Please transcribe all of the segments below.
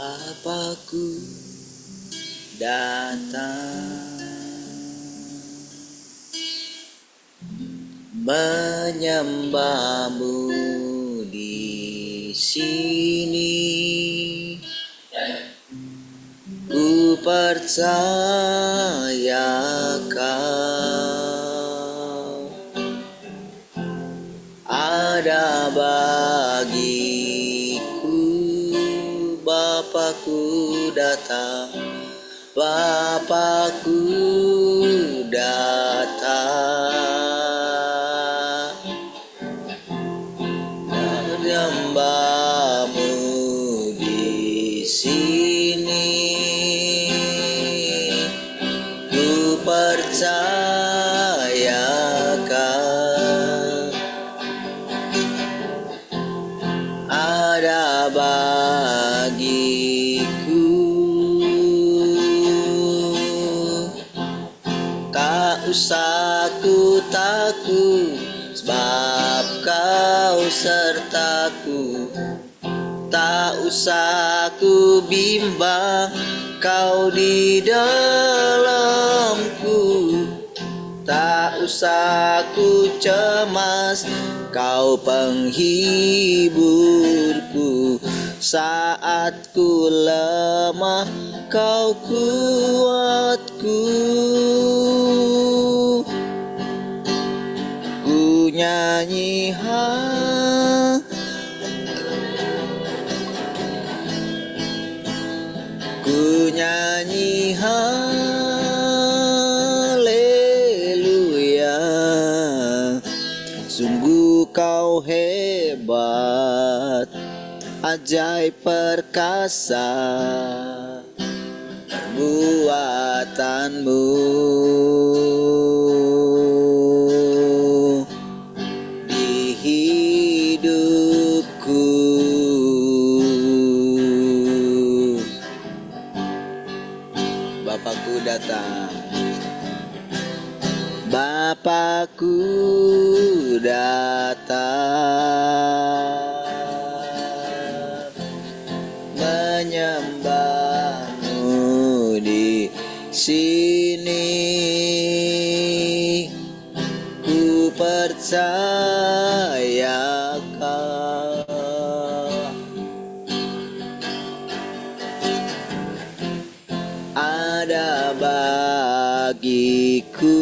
Bapakku datang menyembahmu di sini. Ku percaya kau ada bagiku. Bapakku datang, Bapakku datang menyembahmu di sini. Ku percayakan ada bagiku. Tak usah ku takut, sebab kau sertaku. Tak usah ku bimbang, kau di dalamku. Tak usah ku cemas, kau penghiburku. Saat ku lemah, kau kuatku. Ku nyanyi ku nyanyi haleluya. Sungguh kau hebat, ajaib perkasa buatanmu di hidupku. Bapakku datang, Bapakku datang menyembahmu di sini. Ku percayakan ada bagiku.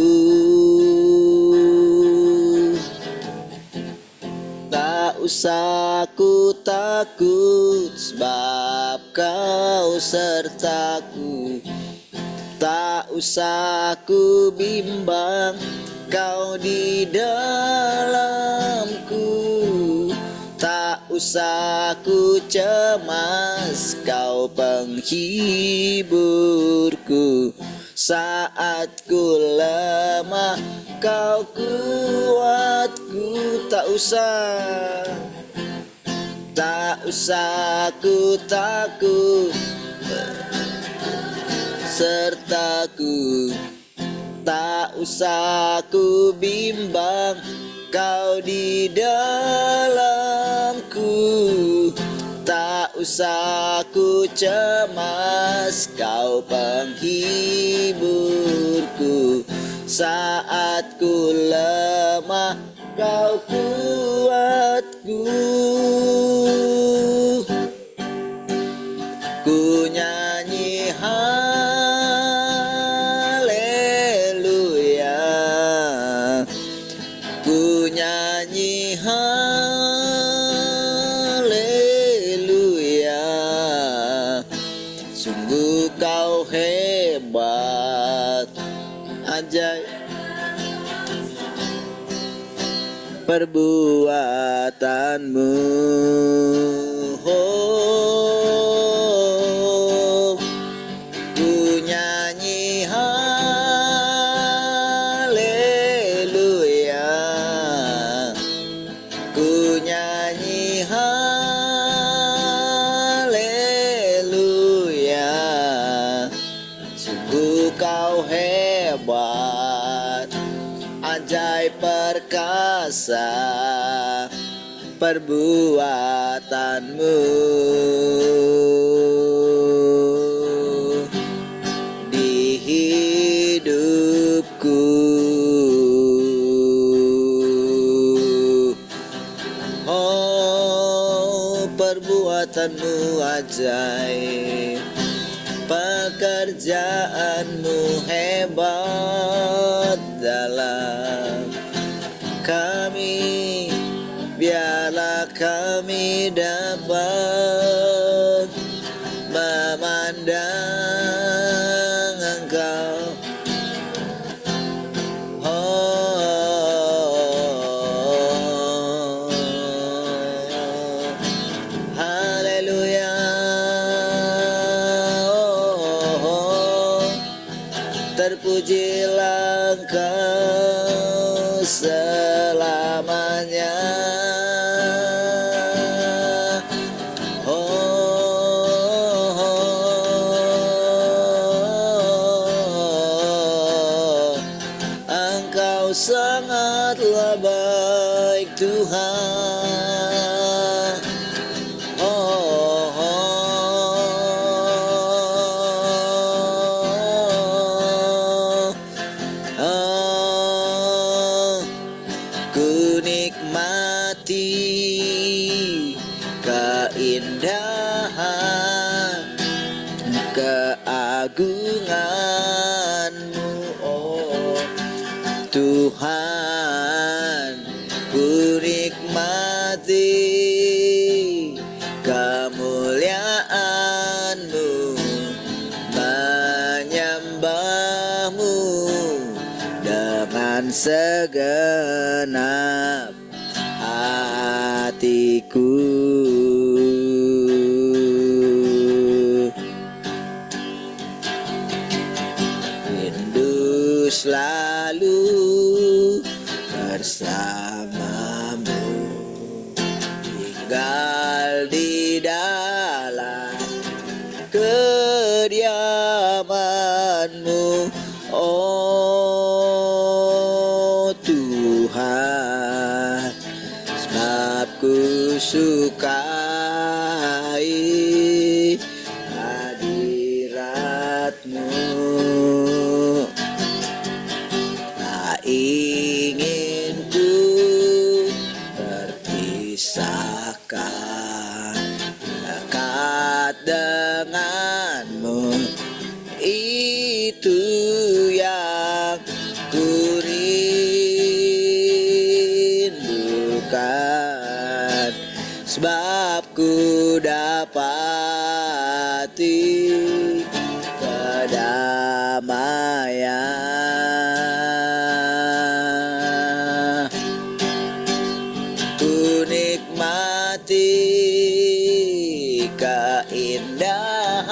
Tak usah ku takut, sebab kau sertaku. Tak usah ku bimbang, kau di dalamku. Tak usah ku cemas, kau penghiburku. Saat ku lemah, kau kuatku. Tak usah ku takut, sertaku. Tak usah ku bimbang, kau di dalamku. Tak usah ku cemas, kau penghiburku. Saat ku lemah, kau kuatku. Ku nyanyi haleluya. Ku nyanyi haleluya. Sungguh kau hebat, ajaib perbuatanmu. Oh, ku nyanyi haleluya. Ku nyanyi haleluya. Sungguh kau hebat, ajaib perkasa perbuatanmu. hidupku. Oh, perbuatanmu ajaib, pekerjaanmu hebat dalam kami. Biarlah kami dapat memandang Engkau. Oh, haleluya. Oh, terpujilah Engkau selamanya. Engkau sangatlah baik Tuhan. Oh, ku nikmati keindahan keagungan-Mu, oh Tuhan. Ku nikmati kemuliaan-Mu, menyembah-Mu dengan segenap hatiku. Rindu selalu bersamamu, tinggal di dalam kediaman-Mu, oh Tuhan. Sebab ku sukai hadirat-Mu, tak ingin ku terpisahkan dekat dengan-Mu. Itu yang ku rindukan, sebab ku dapati kedamaian. Ku nikmati keindahan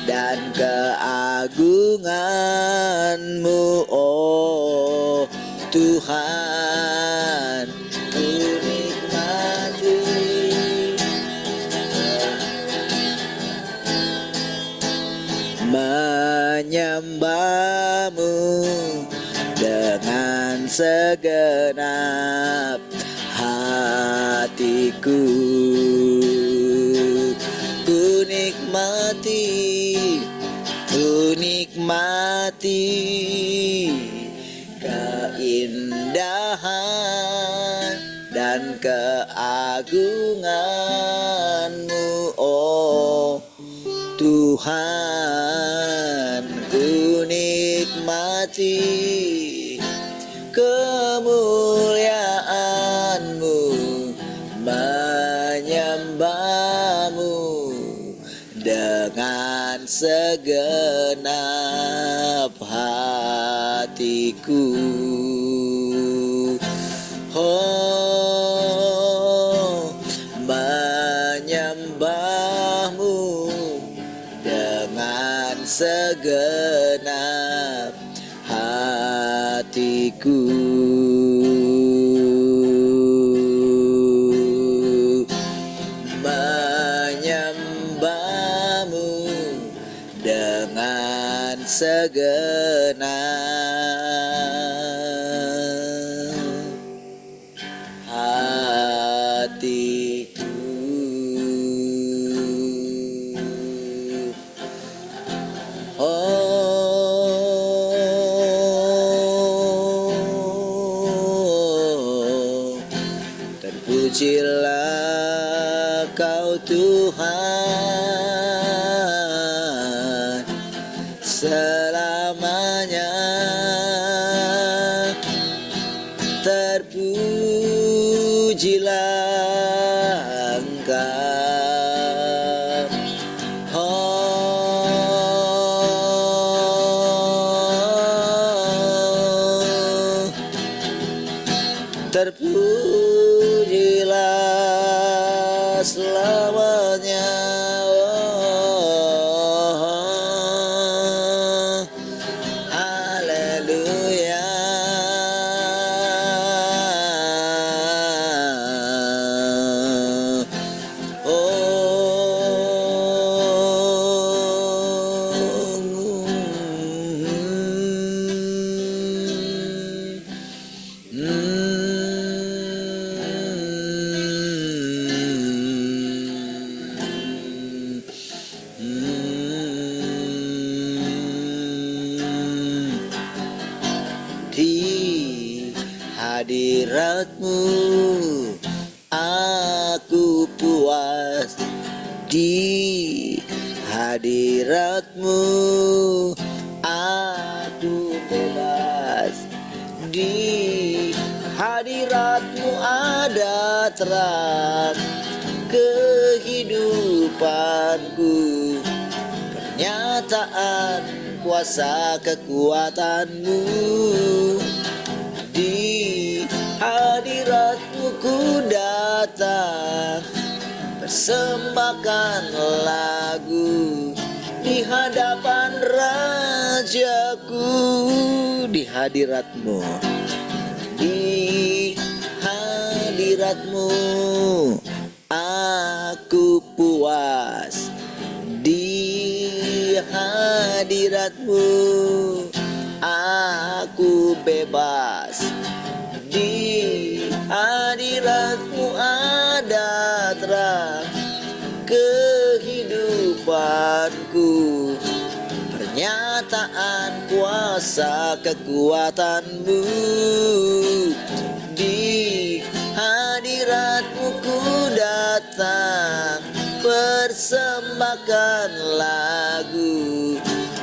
dan keagungan-Mu, oh Tuhan. Ku nikmati menyembah-Mu dengan segenap hatiku. Ku nikmati keindahan dan keagungan-Mu, oh Tuhan. Ku nikmati kemuliaan-Mu, menyembah-Mu dengan segenap hatiku. Oh, menyembah-Mu dengan segenap hatiku. Menyembah-Mu dengan segenap hatiku. Oh, Terpujilah Kau Tuhan selamanya. Terpujilah Engkau, oh, terpujilah selamanya, oh, haleluya. Di hadirat-Mu aku puas, di hadirat-Mu aku bebas, di hadirat-Mu ada terang kehidupanku, pernyataan kuasa kekuatan-Mu. Di hadirat-Mu ku datang, persembahkan lagu di hadapan Rajaku. Di hadirat-Mu, di hadirat-Mu aku puas, di hadirat-Mu aku bebas, di hadirat-Mu ada terang kehidupanku, pernyataan kuasa kekuatan-Mu. Di hadirat-Mu ku datang, persembahkan lagu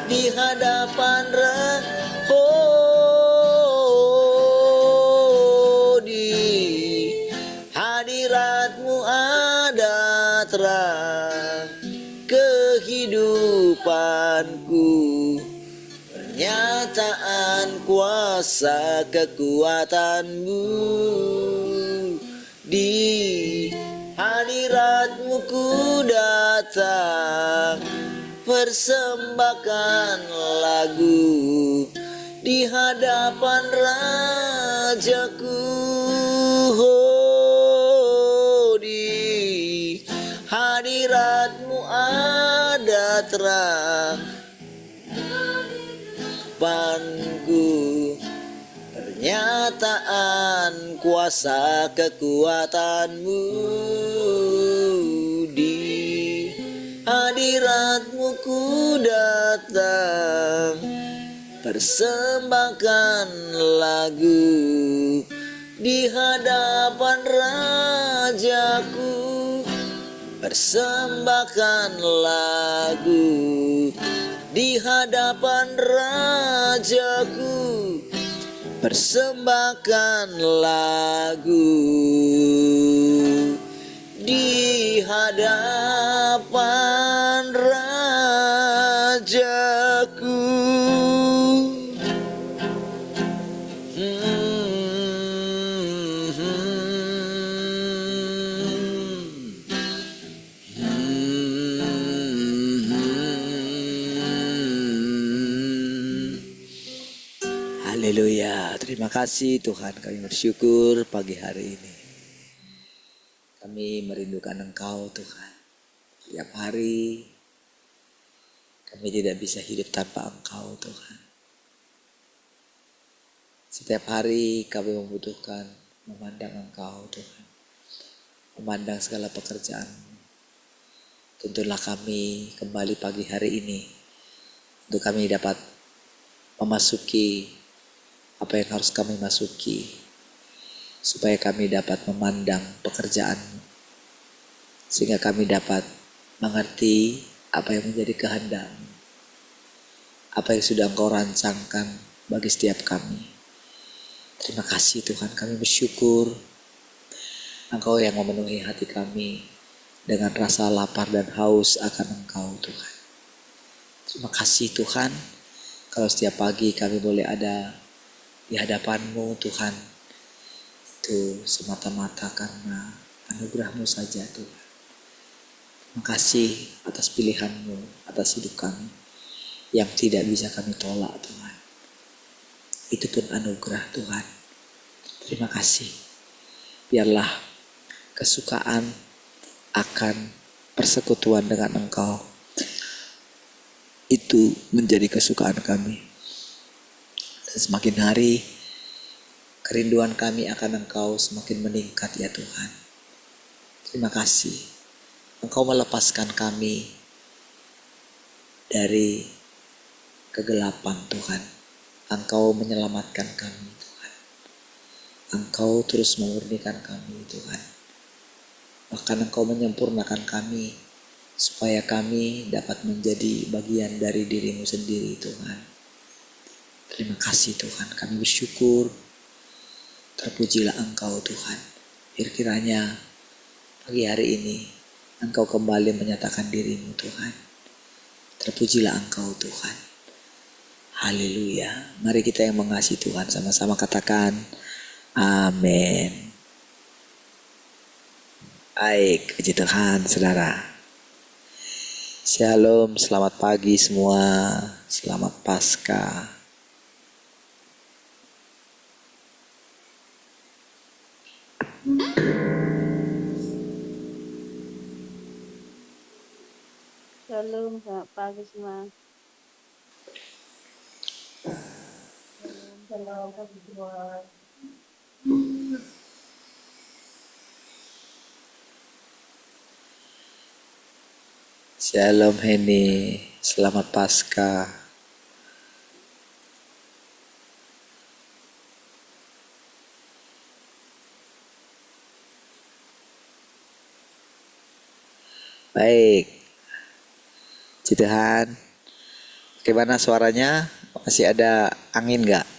di hadapan di hadirat-Mu ada terang kehidupanku, pernyataan kuasa kekuatan-Mu. Di hadirat-Mu ku datang, persembahkan lagu di hadapan Rajaku. Oh, di hadirat-Mu ada terang kehidupanku, pernyataan kuasa kekuatan-Mu. Di hadirat-Mu ku datang, persembahkan lagu di hadapan Rajaku, persembahkan lagu di hadapan Rajaku, persembahkan lagu di hadapan Rajaku. Haleluya, terima kasih Tuhan, kami bersyukur pagi hari ini. Kami merindukan Engkau Tuhan. Tiap hari kami tidak bisa hidup tanpa Engkau Tuhan. Setiap hari kami membutuhkan memandang Engkau Tuhan, memandang segala pekerjaan. Tuntunlah kami kembali pagi hari ini untuk kami dapat memasuki apa yang harus kami masuki, supaya kami dapat memandang pekerjaan-Mu, sehingga kami dapat mengerti apa yang menjadi kehendak-Mu, apa yang sudah Engkau rancangkan bagi setiap kami. Terima kasih Tuhan, kami bersyukur Engkau yang memenuhi hati kami dengan rasa lapar dan haus akan Engkau Tuhan. Terima kasih Tuhan, kalau setiap pagi kami boleh ada di hadapan-Mu Tuhan, itu semata-mata karena anugerah-Mu saja Tuhan. Terima kasih atas pilihan-Mu, atas hidup kami yang tidak bisa kami tolak Tuhan. Itu pun anugerah Tuhan. Terima kasih. Biarlah kesukaan akan persekutuan dengan Engkau itu menjadi kesukaan kami. Dan semakin hari kerinduan kami akan Engkau semakin meningkat ya Tuhan. Terima kasih. Engkau melepaskan kami dari kegelapan Tuhan. Engkau menyelamatkan kami Tuhan. Engkau terus memurnikan kami Tuhan. Bahkan Engkau menyempurnakan kami supaya kami dapat menjadi bagian dari diri-Mu sendiri Tuhan. Terima kasih Tuhan, kami bersyukur. Terpujilah Engkau Tuhan. Kiranya pagi hari ini Engkau kembali menyatakan diri-Mu Tuhan. Terpujilah Engkau Tuhan. Haleluya. Mari kita yang mengasihi Tuhan sama-sama katakan amin. Baik, puji Tuhan saudara. Shalom, selamat pagi semua. Selamat Paskah. Shalom, selamat pagi semua. Shalom, pagi semua. Shalom Heni, selamat Paskah. Baik, puji Tuhan. Bagaimana suaranya? Masih ada angin nggak?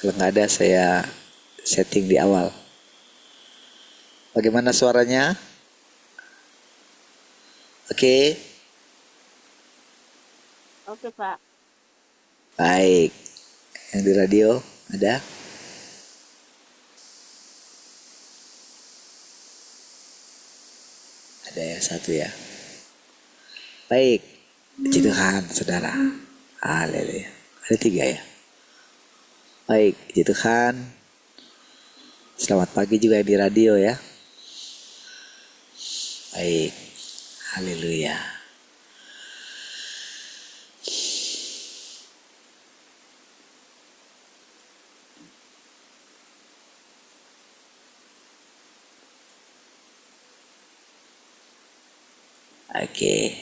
Kalau nggak ada saya setting di awal. Bagaimana suaranya? Oke. Oke, Pak. Baik. Yang di radio ada? Ada ya, satu ya. Baik. Puji Tuhan, saudara. Haleluya. Ada 3 ya. Baik, puji Tuhan. Selamat pagi juga yang di radio ya. Baik. Haleluya. Oke.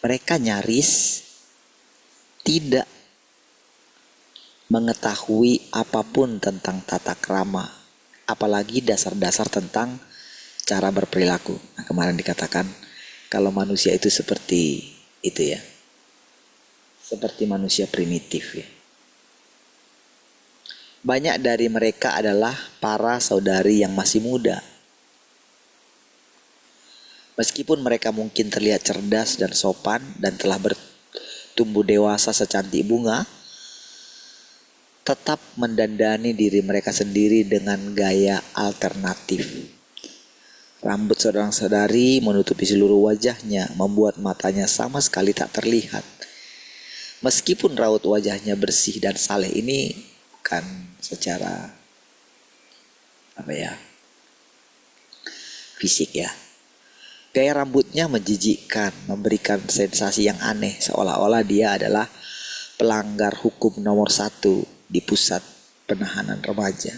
Mereka nyaris tidak mengetahui apapun tentang tata krama, apalagi dasar-dasar tentang cara berperilaku. Nah, kemarin dikatakan kalau manusia itu seperti itu ya, seperti manusia primitif ya. Banyak dari mereka adalah para saudari yang masih muda. Meskipun mereka mungkin terlihat cerdas dan sopan dan telah bertumbuh dewasa secantik bunga, tetap mendandani diri mereka sendiri dengan gaya alternatif. Rambut saudara-saudari menutupi seluruh wajahnya, membuat matanya sama sekali tak terlihat. Meskipun raut wajahnya bersih dan saleh, ini bukan secara fisik ya. Gaya rambutnya menjijikkan, memberikan sensasi yang aneh, seolah-olah dia adalah pelanggar hukum nomor 1 di pusat penahanan remaja.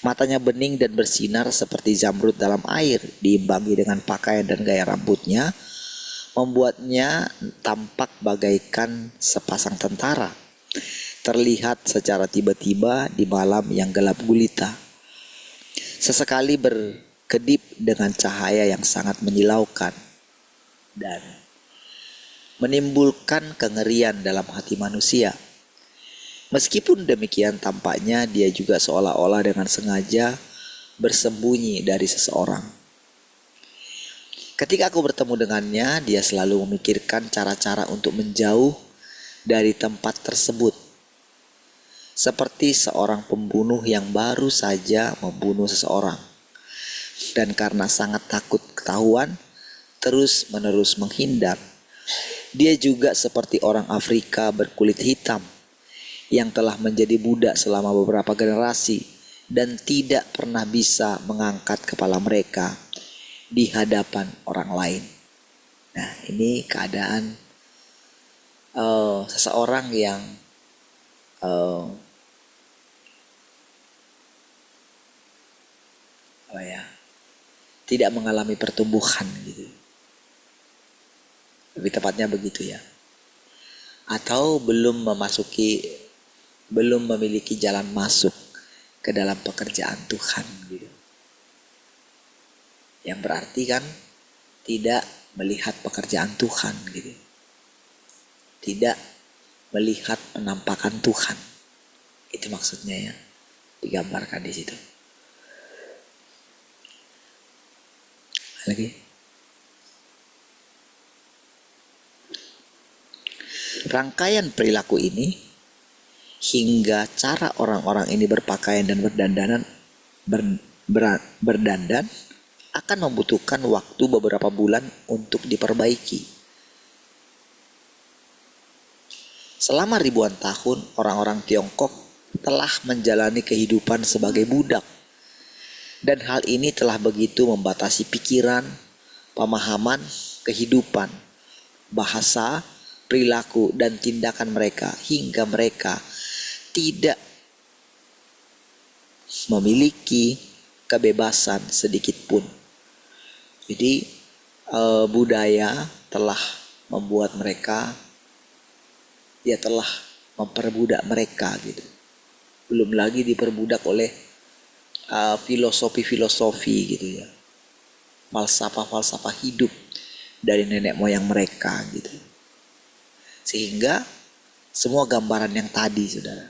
Matanya bening dan bersinar seperti zamrud dalam air, diimbangi dengan pakaian dan gaya rambutnya, membuatnya tampak bagaikan sepasang tentara. Terlihat secara tiba-tiba di malam yang gelap gulita. Sesekali berkedip dengan cahaya yang sangat menyilaukan dan menimbulkan kengerian dalam hati manusia. Meskipun demikian, tampaknya dia juga seolah-olah dengan sengaja bersembunyi dari seseorang. Ketika aku bertemu dengannya, dia selalu memikirkan cara-cara untuk menjauh dari tempat tersebut. Seperti seorang pembunuh yang baru saja membunuh seseorang. Dan karena sangat takut ketahuan, terus-menerus menghindar. Dia juga seperti orang Afrika berkulit hitam yang telah menjadi budak selama beberapa generasi dan tidak pernah bisa mengangkat kepala mereka di hadapan orang lain. Nah, ini keadaan seseorang yang tidak mengalami pertumbuhan gitu. Lebih tepatnya begitu ya. Atau belum memiliki jalan masuk ke dalam pekerjaan Tuhan gitu. Yang berarti kan tidak melihat pekerjaan Tuhan gitu. Tidak melihat penampakan Tuhan. Itu maksudnya ya, digambarkan di situ. Lagi. Rangkaian perilaku ini hingga cara orang-orang ini berpakaian dan berdandan akan membutuhkan waktu beberapa bulan untuk diperbaiki. Selama ribuan tahun, orang-orang Tiongkok telah menjalani kehidupan sebagai budak. Dan hal ini telah begitu membatasi pikiran, pemahaman, kehidupan, bahasa, perilaku, dan tindakan mereka hingga mereka tidak memiliki kebebasan sedikit pun. Jadi budaya telah membuat mereka, dia telah memperbudak mereka gitu. Belum lagi diperbudak oleh filosofi-filosofi gitu ya, falsafah-falsafah hidup dari nenek moyang mereka gitu. Sehingga semua gambaran yang tadi, saudara,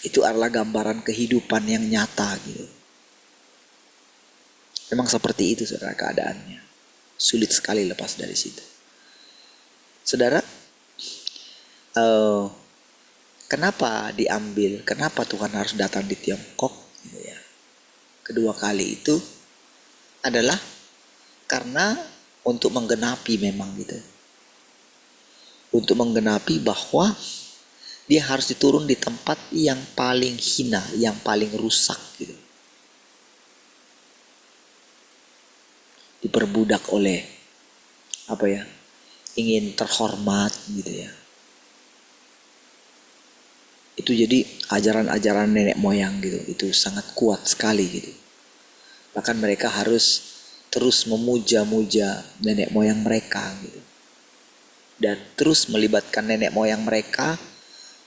itu adalah gambaran kehidupan yang nyata gitu. Memang seperti itu, saudara, keadaannya. Sulit sekali lepas dari situ. Saudara, kenapa diambil? Kenapa Tuhan harus datang di Tiongkok? Gitu ya. Kedua kali itu adalah karena untuk menggenapi memang gitu. Untuk menggenapi bahwa dia harus diturun di tempat yang paling hina, yang paling rusak gitu. Diperbudak oleh ingin terhormat gitu ya. Itu jadi ajaran-ajaran nenek moyang gitu, itu sangat kuat sekali gitu. Bahkan mereka harus terus memuja-muja nenek moyang mereka gitu. Dan terus melibatkan nenek moyang mereka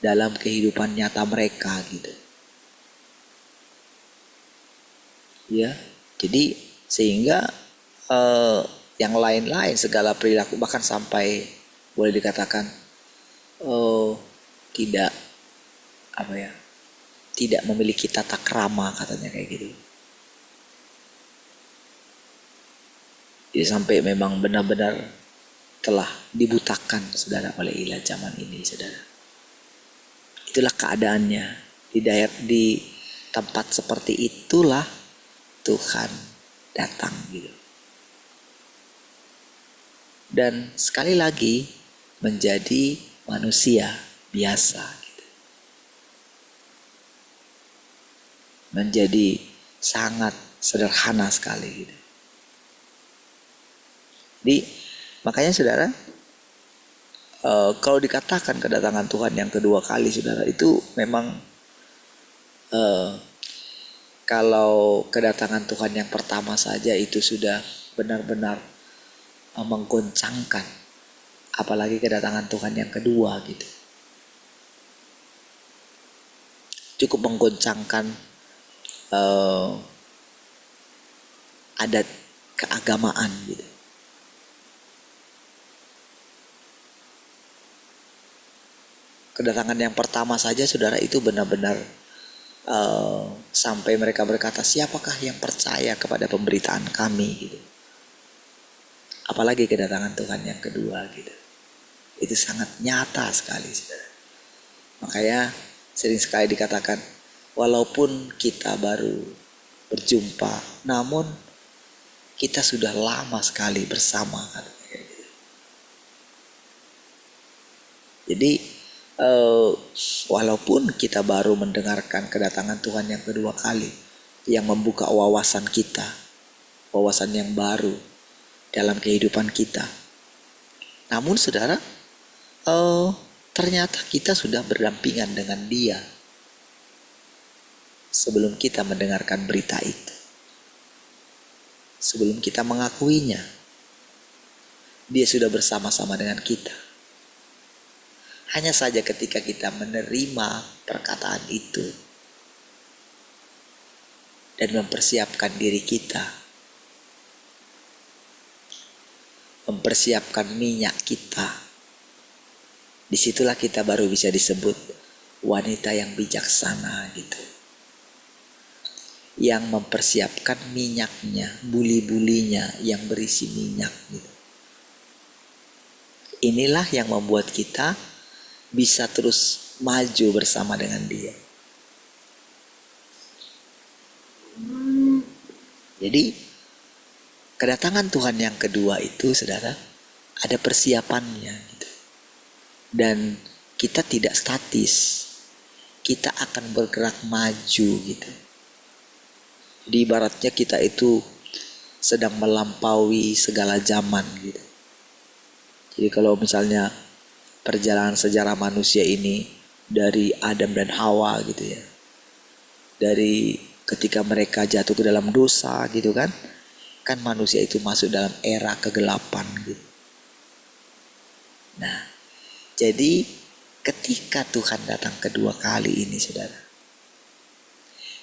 dalam kehidupan nyata mereka gitu. Ya, jadi sehingga yang lain-lain, segala perilaku, bahkan sampai boleh dikatakan tidak memiliki tata krama, katanya kayak gitu. Jadi sampai memang benar-benar telah dibutakan, saudara, oleh ilah zaman ini, saudara. Itulah keadaannya di tempat seperti itulah Tuhan datang gitu. Dan sekali lagi menjadi manusia biasa gitu. Menjadi sangat sederhana sekali gitu. Jadi makanya, saudara, kalau dikatakan kedatangan Tuhan yang kedua kali, saudara, itu memang eh, kalau kedatangan Tuhan yang pertama saja itu sudah benar-benar menggoncangkan, apalagi kedatangan Tuhan yang kedua gitu. Cukup menggoncangkan adat keagamaan gitu. Kedatangan yang pertama saja saudara itu benar-benar sampai mereka berkata, siapakah yang percaya kepada pemberitaan kami gitu. Apalagi kedatangan Tuhan yang kedua gitu. Itu sangat nyata sekali saudara. Makanya sering sekali dikatakan, walaupun kita baru berjumpa, namun kita sudah lama sekali bersama. Jadi walaupun kita baru mendengarkan kedatangan Tuhan yang kedua kali, yang membuka wawasan kita, wawasan yang baru dalam kehidupan kita, namun saudara, ternyata kita sudah berdampingan dengan Dia sebelum kita mendengarkan berita itu, sebelum kita mengakuinya. Dia sudah bersama-sama dengan kita. Hanya saja ketika kita menerima perkataan itu dan mempersiapkan diri kita, mempersiapkan minyak kita, disitulah kita baru bisa disebut wanita yang bijaksana gitu. Yang mempersiapkan minyaknya, buli-bulinya yang berisi minyak gitu. Inilah yang membuat kita bisa terus maju bersama dengan Dia. Jadi kedatangan Tuhan yang kedua itu saudara, ada persiapannya gitu. Dan kita tidak statis, kita akan bergerak maju gitu. Jadi ibaratnya kita itu sedang melampaui segala zaman gitu. Jadi kalau misalnya perjalanan sejarah manusia ini dari Adam dan Hawa gitu ya, dari ketika mereka jatuh ke dalam dosa gitu kan manusia itu masuk dalam era kegelapan gitu. Nah, jadi ketika Tuhan datang kedua kali ini saudara,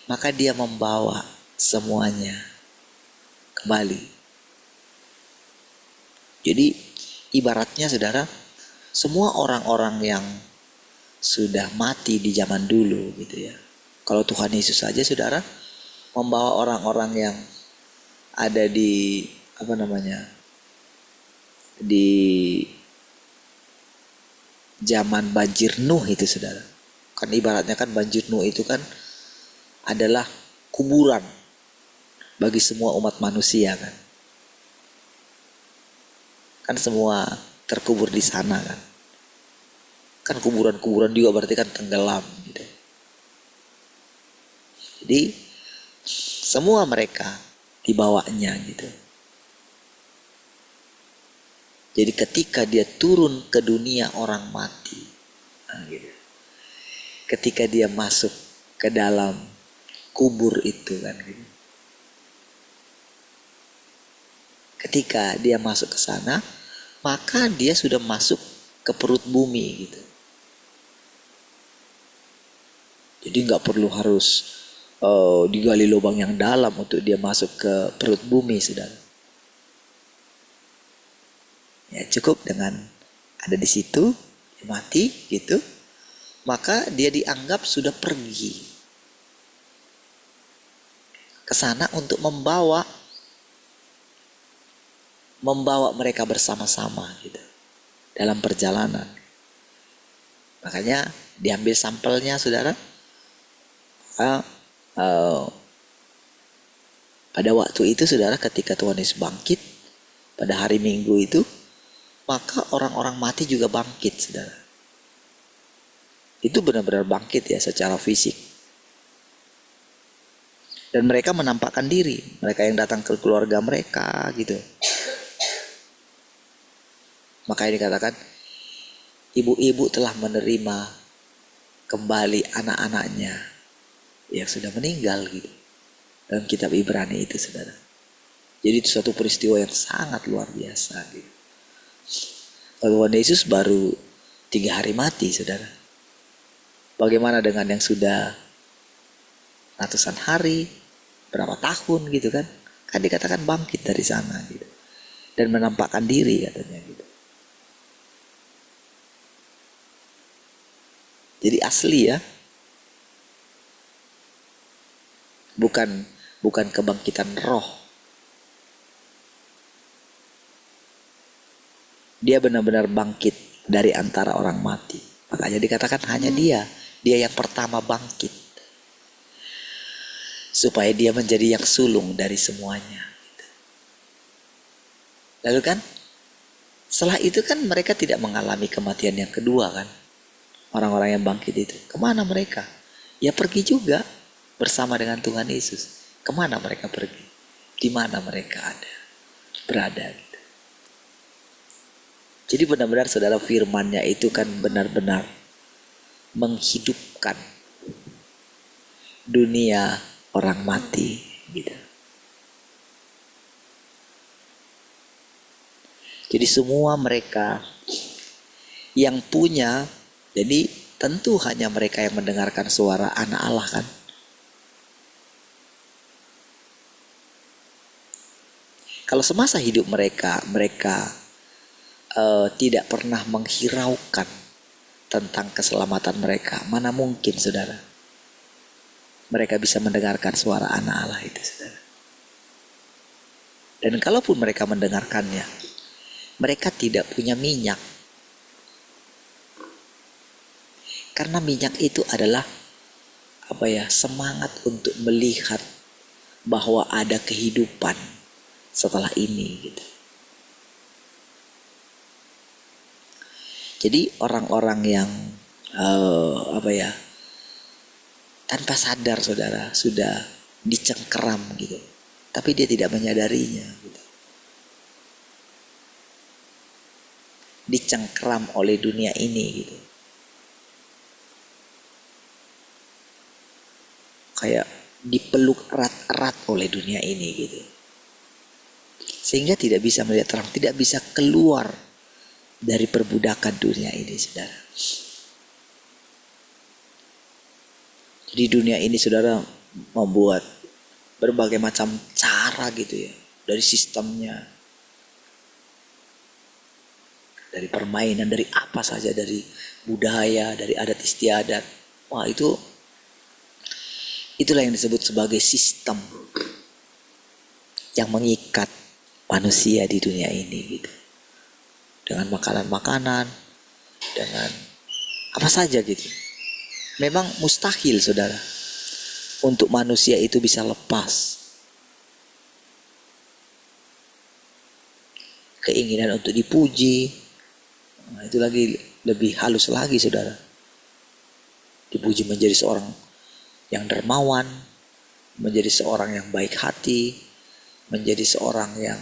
maka Dia membawa semuanya kembali. Jadi ibaratnya saudara, semua orang-orang yang sudah mati di zaman dulu gitu ya. Kalau Tuhan Yesus saja saudara membawa orang-orang yang ada di di zaman banjir Nuh itu saudara. Kan ibaratnya kan banjir Nuh itu kan adalah kuburan bagi semua umat manusia kan. Kan semua terkubur di sana kan. Kan kuburan-kuburan juga berarti kan tenggelam gitu. Jadi semua mereka dibawanya gitu. Jadi ketika Dia turun ke dunia orang mati, gitu. Ketika Dia masuk ke dalam kubur itu kan gitu. Ketika Dia masuk ke sana, maka Dia sudah masuk ke perut bumi gitu. Jadi nggak perlu harus digali lubang yang dalam untuk Dia masuk ke perut bumi saudara. Ya cukup dengan ada di situ, Dia mati gitu, maka Dia dianggap sudah pergi ke sana untuk membawa mereka bersama-sama gitu dalam perjalanan. Makanya diambil sampelnya saudara. Pada waktu itu saudara, ketika Tuhan Yesus bangkit pada hari Minggu itu, maka orang-orang mati juga bangkit saudara. Itu benar-benar bangkit ya secara fisik. Dan mereka menampakkan diri, mereka yang datang ke keluarga mereka gitu. Makanya dikatakan ibu-ibu telah menerima kembali anak-anaknya yang sudah meninggal gitu. Dalam kitab Ibrani itu, saudara. Jadi itu suatu peristiwa yang sangat luar biasa gitu. Tuhan Yesus baru 3 hari mati, saudara. Bagaimana dengan yang sudah ratusan hari, berapa tahun gitu kan? Kan dikatakan bangkit dari sana gitu. Dan menampakkan diri katanya gitu. Jadi asli ya. Bukan kebangkitan roh. Dia benar-benar bangkit dari antara orang mati. Makanya dikatakan hanya dia yang pertama bangkit. Supaya dia menjadi yang sulung dari semuanya. Lalu kan, setelah itu kan mereka tidak mengalami kematian yang kedua kan. Orang-orang yang bangkit itu. Kemana mereka? Ya pergi juga bersama dengan Tuhan Yesus. Kemana mereka pergi? Di mana mereka berada gitu. Jadi benar-benar saudara, firman-Nya itu kan benar-benar menghidupkan dunia orang mati gitu. Jadi semua mereka yang punya, jadi tentu hanya mereka yang mendengarkan suara anak Allah kan. Kalau semasa hidup mereka tidak pernah menghiraukan tentang keselamatan mereka, mana mungkin saudara mereka bisa mendengarkan suara anak Allah itu, saudara. Dan kalaupun mereka mendengarkannya, mereka tidak punya minyak. Karena minyak itu adalah semangat untuk melihat bahwa ada kehidupan setelah ini gitu. Jadi orang-orang yang tanpa sadar saudara sudah dicengkeram gitu, tapi dia tidak menyadarinya gitu. Dicengkeram oleh dunia ini gitu. Kayak dipeluk erat-erat oleh dunia ini gitu. Sehingga tidak bisa melihat terang, tidak bisa keluar dari perbudakan dunia ini, saudara. Jadi dunia ini, saudara, membuat berbagai macam cara gitu ya. Dari sistemnya, dari permainan, dari apa saja, dari budaya, dari adat istiadat. Wah, itulah yang disebut sebagai sistem yang mengikat manusia di dunia ini gitu. Dengan makanan-makanan, dengan apa saja gitu. Memang mustahil saudara untuk manusia itu bisa lepas keinginan untuk dipuji. Nah, itu lagi lebih halus lagi saudara. Dipuji menjadi seorang yang dermawan, menjadi seorang yang baik hati, menjadi seorang yang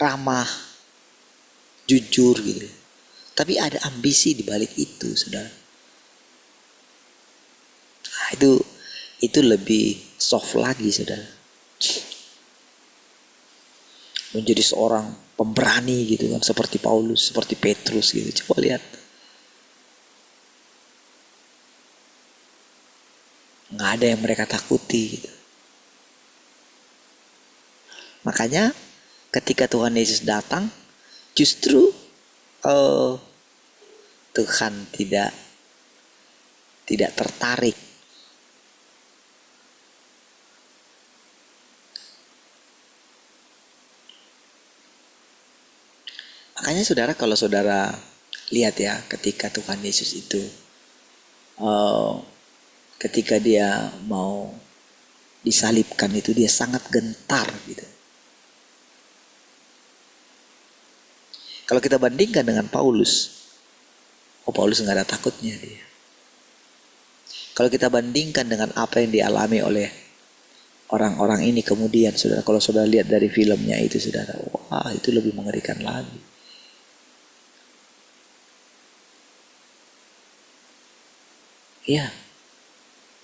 ramah, jujur gitu. Tapi ada ambisi di balik itu, saudara. Nah, itu lebih soft lagi, saudara. Menjadi seorang pemberani gitu kan, seperti Paulus, seperti Petrus gitu. Coba lihat. Nggak ada yang mereka takuti gitu. Makanya ketika Tuhan Yesus datang, justru Tuhan tidak tertarik. Makanya saudara, kalau saudara lihat ya, ketika Tuhan Yesus itu ketika dia mau disalibkan itu, dia sangat gentar gitu. Kalau kita bandingkan dengan Paulus, Paulus nggak ada takutnya dia. Kalau kita bandingkan dengan apa yang dialami oleh orang-orang ini kemudian, saudara, kalau saudara lihat dari filmnya itu, saudara, wah itu lebih mengerikan lagi. Ya,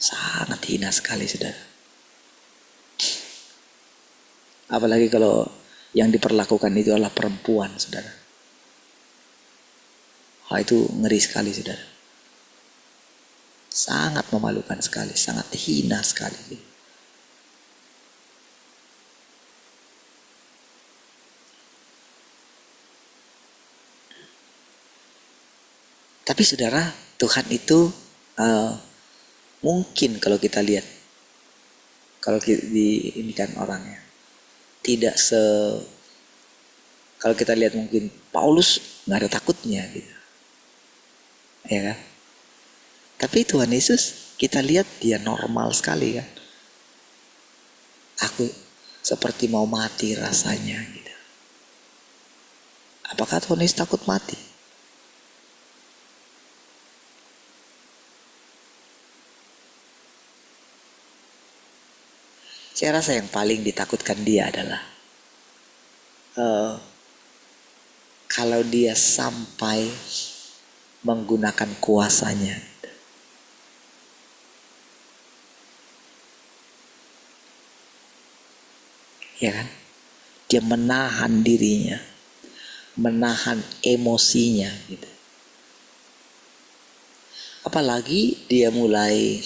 sangat hina sekali saudara. Apalagi kalau yang diperlakukan itu adalah perempuan saudara. Itu ngeri sekali saudara. Sangat memalukan sekali, sangat hina sekali. Tapi saudara, Tuhan itu mungkin kalau kita lihat, kalau ini kan orangnya tidak kalau kita lihat mungkin Paulus nggak ada takutnya gitu, ya kan? Tapi Tuhan Yesus kita lihat dia normal sekali kan. Aku seperti mau mati rasanya gitu. Apakah Tuhan Yesus takut mati? Saya rasa yang paling ditakutkan dia adalah kalau dia sampai menggunakan kuasanya. Ya kan? Dia menahan dirinya, menahan emosinya gitu. Apalagi dia mulai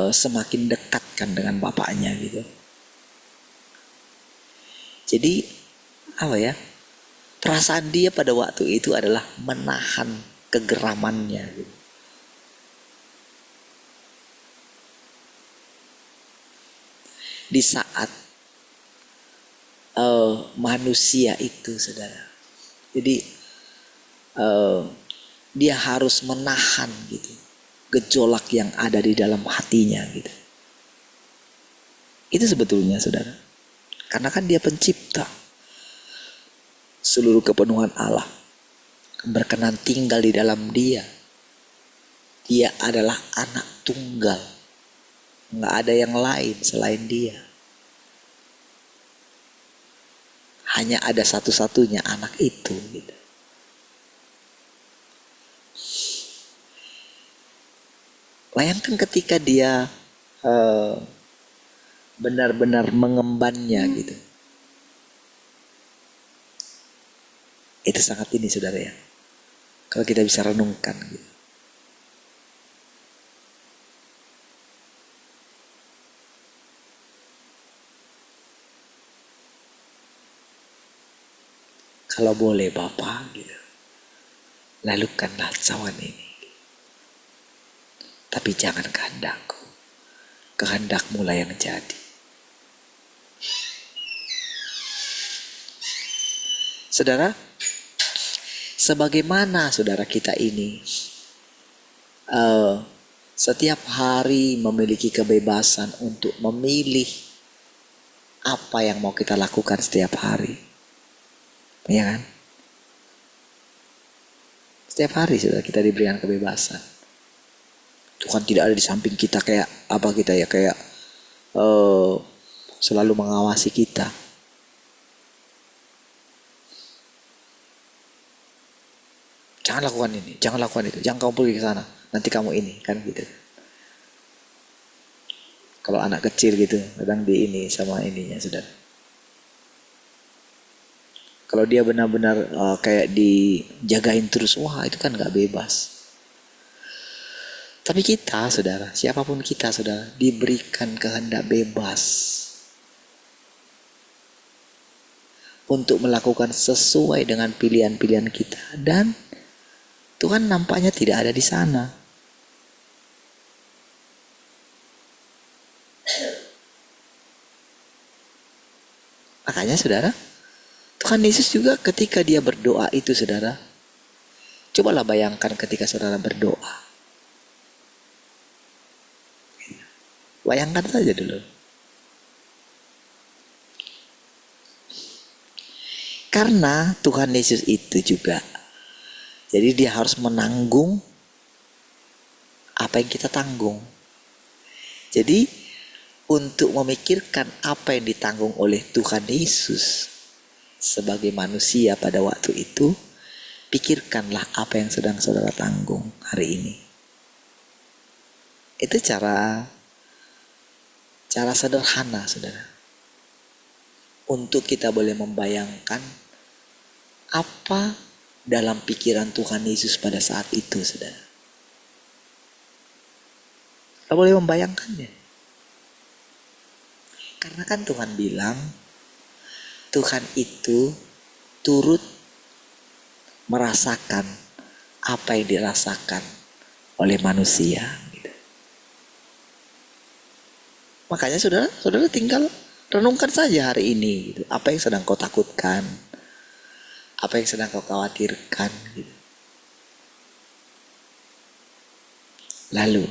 semakin dekat kan dengan bapaknya gitu. Jadi apa ya? Perasaan dia pada waktu itu adalah menahan kegeramannya gitu. Di saat manusia itu saudara. Jadi dia harus menahan gitu gejolak yang ada di dalam hatinya gitu. Itu sebetulnya saudara. Karena kan dia pencipta. Seluruh kepenuhan Allah berkenan tinggal di dalam dia. Dia adalah anak tunggal. Nggak ada yang lain selain dia. Hanya ada satu-satunya anak itu gitu. Bayangkan ketika dia benar-benar mengembannya gitu. Itu sangat ini saudara ya. Kalau kita bisa renungkan gitu. Kalau boleh Bapak gitu, lalukanlah cawan ini. Tapi jangan kehendakku, kehendakmu lah yang jadi. Saudara, sebagaimana saudara kita ini setiap hari memiliki kebebasan untuk memilih apa yang mau kita lakukan setiap hari. Ya kan? Setiap hari sudah kita diberikan kebebasan. Tuhan tidak ada di samping kita kayak apa kita ya, kayak selalu mengawasi kita. Jangan lakukan ini, jangan lakukan itu, jangan kamu pergi ke sana, nanti kamu ini kan gitu. Kalau anak kecil gitu, kadang di ini sama ininya saudara. Kalau dia benar-benar kayak dijagain terus, wah itu kan gak bebas. Tapi kita saudara, siapapun kita saudara, diberikan kehendak bebas untuk melakukan sesuai dengan pilihan-pilihan kita. Dan Tuhan nampaknya tidak ada di sana. Makanya saudara, Tuhan Yesus juga ketika dia berdoa itu saudara, cobalah bayangkan ketika saudara berdoa. Bayangkan saja dulu. Karena Tuhan Yesus itu juga, jadi dia harus menanggung apa yang kita tanggung. Jadi untuk memikirkan apa yang ditanggung oleh Tuhan Yesus sebagai manusia pada waktu itu, pikirkanlah apa yang sedang saudara tanggung hari ini. Itu cara sederhana, saudara, untuk kita boleh membayangkan apa dalam pikiran Tuhan Yesus pada saat itu, saudara. Kita boleh membayangkannya. Karena kan Tuhan bilang, Tuhan itu turut merasakan apa yang dirasakan oleh manusia. Gitu. Makanya saudara tinggal renungkan saja hari ini. Gitu. Apa yang sedang kau takutkan? Apa yang sedang kau khawatirkan? Gitu. Lalu,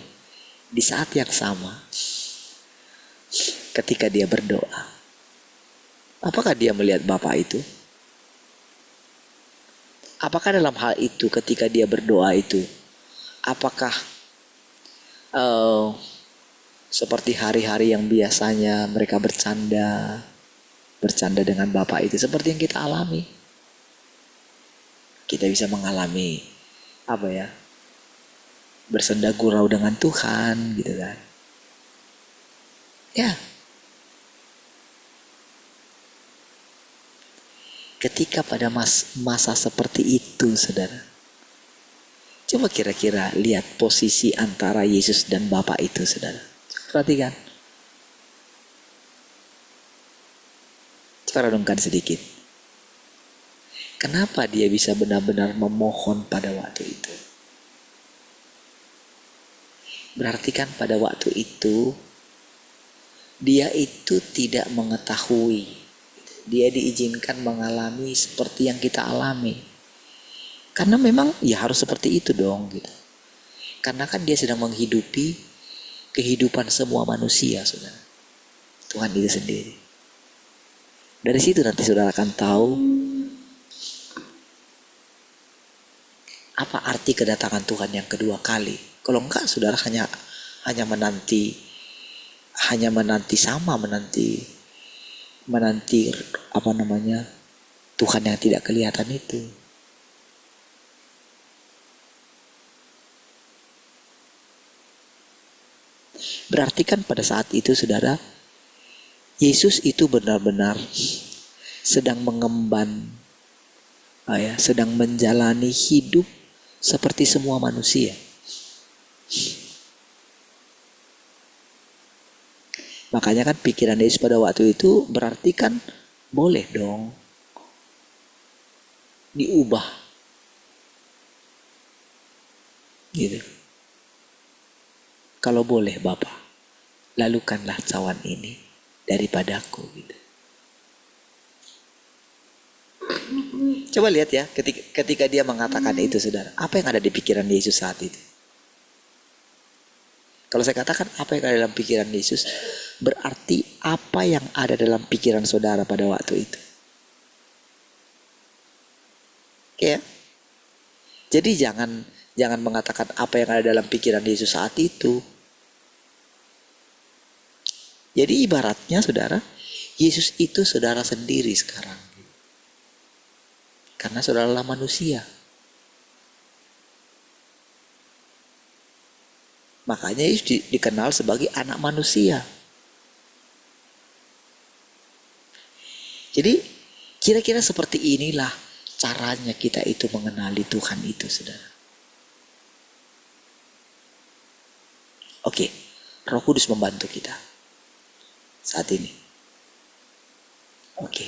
di saat yang sama, ketika dia berdoa, apakah dia melihat Bapa itu? Apakah dalam hal itu ketika dia berdoa itu, apakah seperti hari-hari yang biasanya mereka bercanda dengan Bapa itu, seperti yang kita alami? Kita bisa mengalami bersenda gurau dengan Tuhan, gitu kan? Ya. Ketika pada masa seperti itu, saudara, coba kira-kira lihat posisi antara Yesus dan Bapa itu, saudara. Perhatikan. Coba renungkan sedikit. Kenapa dia bisa benar-benar memohon pada waktu itu? Berarti kan pada waktu itu dia itu tidak mengetahui. Dia diizinkan mengalami seperti yang kita alami. Karena memang ya harus seperti itu dong gitu. Karena kan dia sedang menghidupi kehidupan semua manusia, saudara. Tuhan itu sendiri. Dari situ nanti saudara akan tahu apa arti kedatangan Tuhan yang kedua kali. Kalau enggak, saudara hanya menanti Tuhan yang tidak kelihatan itu. Berarti kan pada saat itu, saudara, Yesus itu benar-benar sedang mengemban, sedang menjalani hidup seperti semua manusia. Makanya kan pikiran Yesus pada waktu itu berarti kan boleh dong diubah. Gitu. Kalau boleh Bapa, lalukanlah cawan ini daripadaku. Gitu. Coba lihat ya, ketika dia mengatakan itu, saudara, apa yang ada di pikiran Yesus saat itu? Kalau saya katakan apa yang ada dalam pikiran Yesus, berarti apa yang ada dalam pikiran saudara pada waktu itu. Oke ya? Jadi jangan mengatakan apa yang ada dalam pikiran Yesus saat itu. Jadi ibaratnya, saudara, Yesus itu saudara sendiri sekarang. Karena saudaralah manusia. Makanya Yesus dikenal sebagai anak manusia. Jadi kira-kira seperti inilah caranya kita itu mengenali Tuhan itu, saudara. Oke, Roh Kudus membantu kita saat ini. Oke,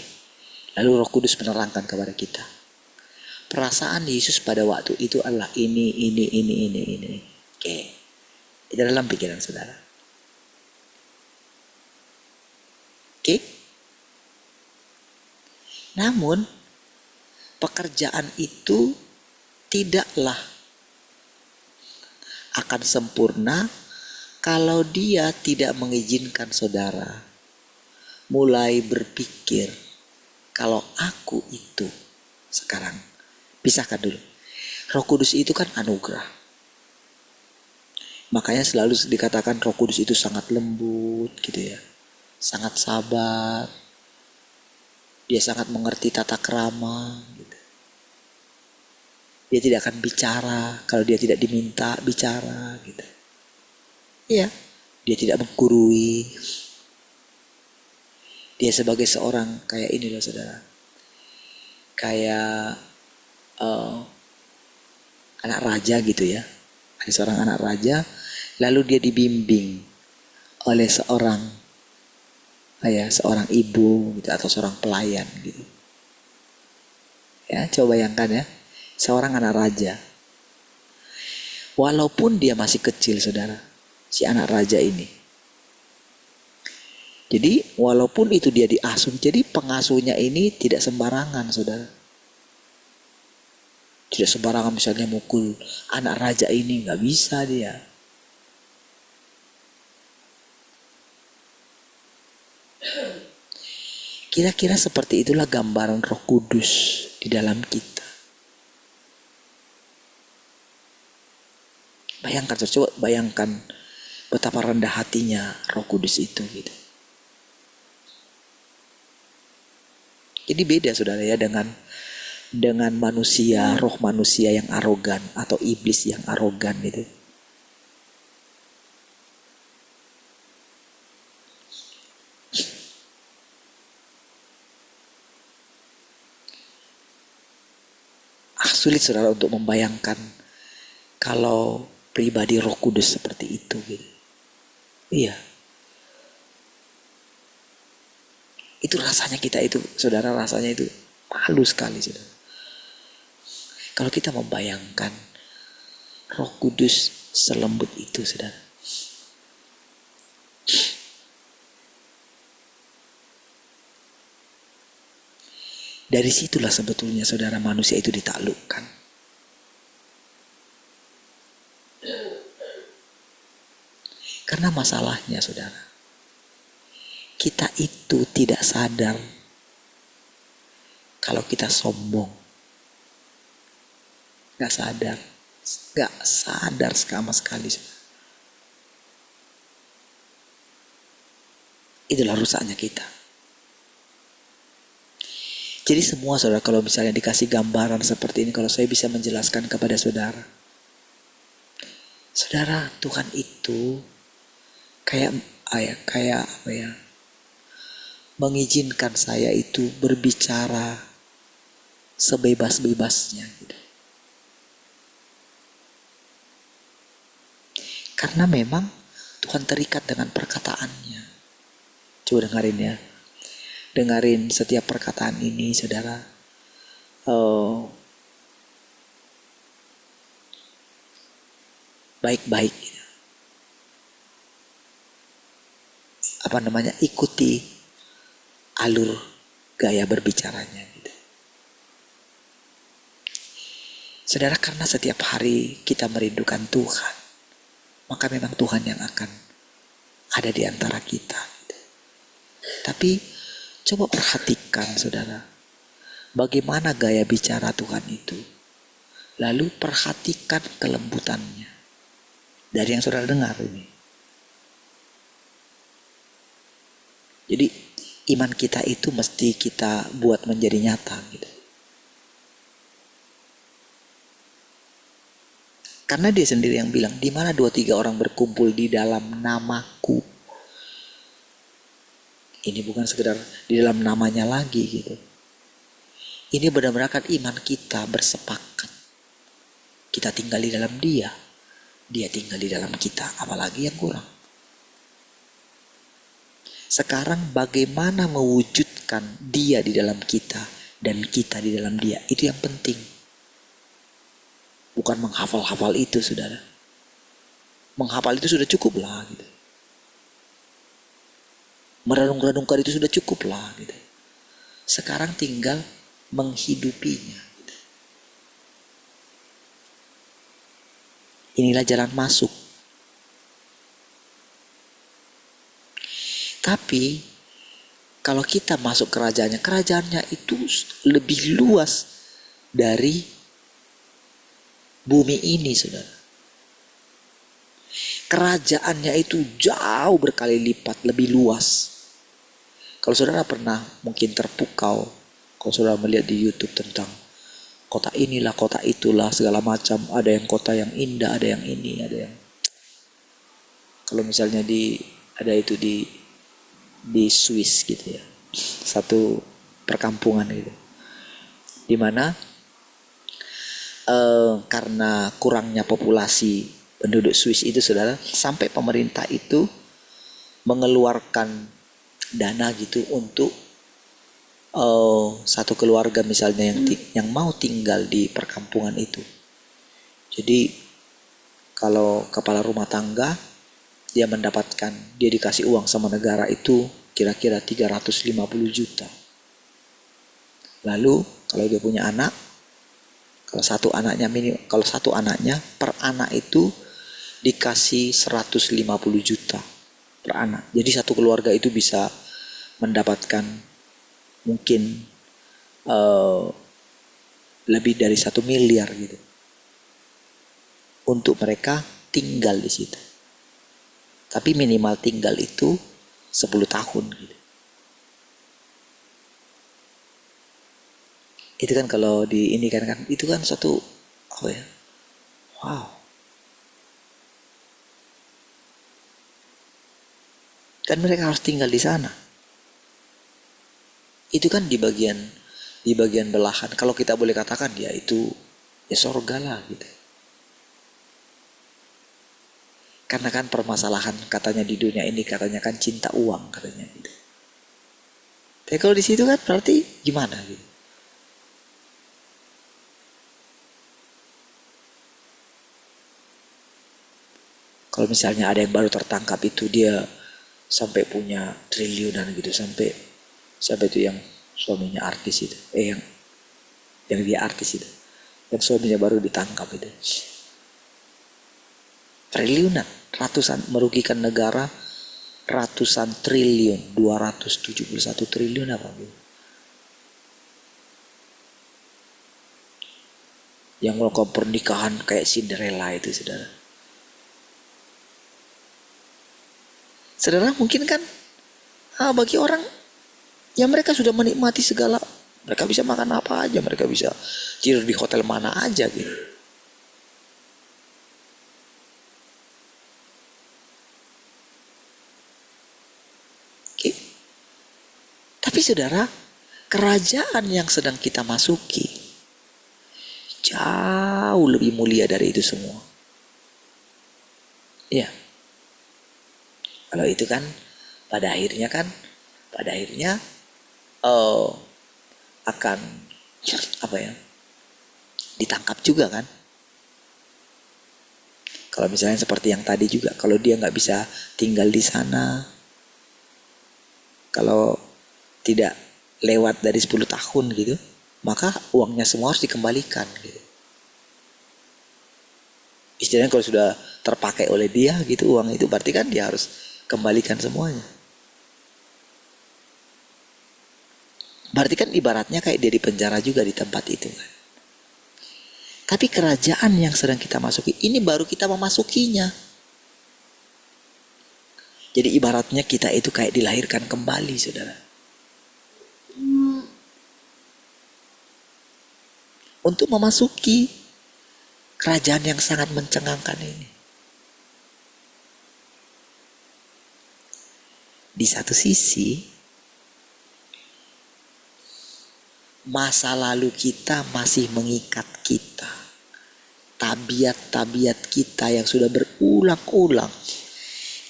lalu Roh Kudus menerangkan kepada kita. Perasaan Yesus pada waktu itu adalah ini. Oke, itu dalam pikiran saudara. Oke. Namun, pekerjaan itu tidaklah akan sempurna kalau dia tidak mengizinkan saudara mulai berpikir kalau aku itu sekarang. Pisahkan dulu. Roh Kudus itu kan anugerah. Makanya selalu dikatakan Roh Kudus itu sangat lembut gitu ya. Sangat sabar. Dia sangat mengerti tata krama gitu. Dia tidak akan bicara kalau dia tidak diminta bicara gitu. Iya, dia tidak menggurui. Dia sebagai seorang kayak ini loh saudara. Kayak anak raja gitu ya. Ada seorang anak raja, lalu dia dibimbing oleh seorang ibu gitu atau seorang pelayan gitu. Ya, coba bayangkan ya, seorang anak raja. Walaupun dia masih kecil saudara, si anak raja ini. Jadi walaupun itu dia diasuh, jadi pengasuhnya ini tidak sembarangan saudara. Tidak sembarangan misalnya mukul anak raja ini, nggak bisa dia. Kira-kira seperti itulah gambaran Roh Kudus di dalam kita. Bayangkan, coba bayangkan betapa rendah hatinya Roh Kudus itu gitu. Jadi beda saudara ya dengan manusia, roh manusia yang arogan atau iblis yang arogan gitu. Sulit saudara untuk membayangkan kalau pribadi Roh Kudus seperti itu gitu. Iya. Itu rasanya kita itu, saudara, rasanya itu malu sekali saudara. Kalau kita membayangkan Roh Kudus selembut itu saudara. Dari situlah sebetulnya saudara manusia itu ditaklukkan. Karena masalahnya saudara, kita itu tidak sadar kalau kita sombong. Gak sadar sama sekali. Itulah rusaknya kita. Jadi semua saudara, kalau misalnya dikasih gambaran seperti ini, kalau saya bisa menjelaskan kepada saudara. Saudara, Tuhan itu kayak mengizinkan saya itu berbicara sebebas-bebasnya gitu. Karena memang Tuhan terikat dengan perkataannya. Coba dengerin ya. Dengerin setiap perkataan ini saudara. Baik-baik gitu. Ikuti alur gaya berbicaranya gitu. Saudara, karena setiap hari kita merindukan Tuhan, maka memang Tuhan yang akan ada di antara kita gitu. Tapi coba perhatikan saudara, bagaimana gaya bicara Tuhan itu. Lalu perhatikan kelembutannya dari yang saudara dengar ini. Jadi iman kita itu mesti kita buat menjadi nyata gitu. Karena dia sendiri yang bilang, di mana 2-3 orang berkumpul di dalam namaku. Ini bukan sekedar di dalam namanya lagi gitu. Ini benar-benar kan iman kita bersepakat. Kita tinggal di dalam dia. Dia tinggal di dalam kita. Apalagi yang kurang. Sekarang bagaimana mewujudkan dia di dalam kita dan kita di dalam dia. Itu yang penting. Bukan menghafal-hafal itu saudara. Menghafal itu sudah cukup lah gitu. Merenung-renungkan itu sudah cukup lah gitu. Sekarang tinggal menghidupinya gitu. Inilah jalan masuk. Tapi kalau kita masuk kerajaannya itu lebih luas dari bumi ini saudara. Kerajaannya itu jauh berkali lipat lebih luas. Kalau saudara pernah mungkin terpukau, kalau saudara melihat di YouTube tentang kota inilah, kota itulah, segala macam. Ada yang kota yang indah, ada yang ini, ada yang... Kalau misalnya ada itu di Swiss gitu ya, satu perkampungan gitu, di mana karena kurangnya populasi penduduk Swiss itu saudara, sampai pemerintah itu mengeluarkan dana gitu untuk satu keluarga misalnya yang mau tinggal di perkampungan itu. Jadi kalau kepala rumah tangga dia dikasih uang sama negara itu kira-kira 350 juta. Lalu kalau dia punya anak, kalau satu anaknya per anak itu dikasih 150 juta per anak. Jadi satu keluarga itu bisa mendapatkan mungkin lebih dari 1 miliar gitu untuk mereka tinggal di situ. Tapi minimal tinggal itu 10 tahun gitu. Itu kan kalau di ini kan itu kan suatu apa ya? Wow. Kan mereka harus tinggal di sana. Itu kan di bagian belahan. Kalau kita boleh katakan ya itu ya surga lah gitu. Karena kan permasalahan katanya di dunia ini katanya kan cinta uang katanya gitu. Tapi kalau di situ kan berarti gimana gitu? Kalau misalnya ada yang baru tertangkap itu dia sampai punya triliunan gitu, sampai itu yang suaminya artis itu, yang dia artis itu, yang suaminya baru ditangkap itu, triliunan, merugikan negara ratusan triliun, 271 triliun apa gitu. Yang melakukan pernikahan kayak Cinderella itu saudara. Saudara mungkin kan bagi orang ya mereka sudah menikmati segala, mereka bisa makan apa aja, mereka bisa tidur di hotel mana aja gitu. Oke. Tapi saudara, kerajaan yang sedang kita masuki jauh lebih mulia dari itu semua. Iya. Kalau itu kan pada akhirnya akan apa ya, ditangkap juga kan. Kalau misalnya seperti yang tadi juga, kalau dia nggak bisa tinggal di sana, kalau tidak lewat dari 10 tahun gitu, maka uangnya semua harus dikembalikan gitu. Istilahnya kalau sudah terpakai oleh dia gitu uang itu, berarti kan dia harus kembalikan semuanya. Berarti kan ibaratnya kayak dia di penjara juga di tempat itu kan. Tapi kerajaan yang sedang kita masuki ini baru kita memasukinya. Jadi ibaratnya kita itu kayak dilahirkan kembali saudara. Untuk memasuki kerajaan yang sangat mencengangkan ini. Di satu sisi, masa lalu kita masih mengikat kita. Tabiat-tabiat kita yang sudah berulang-ulang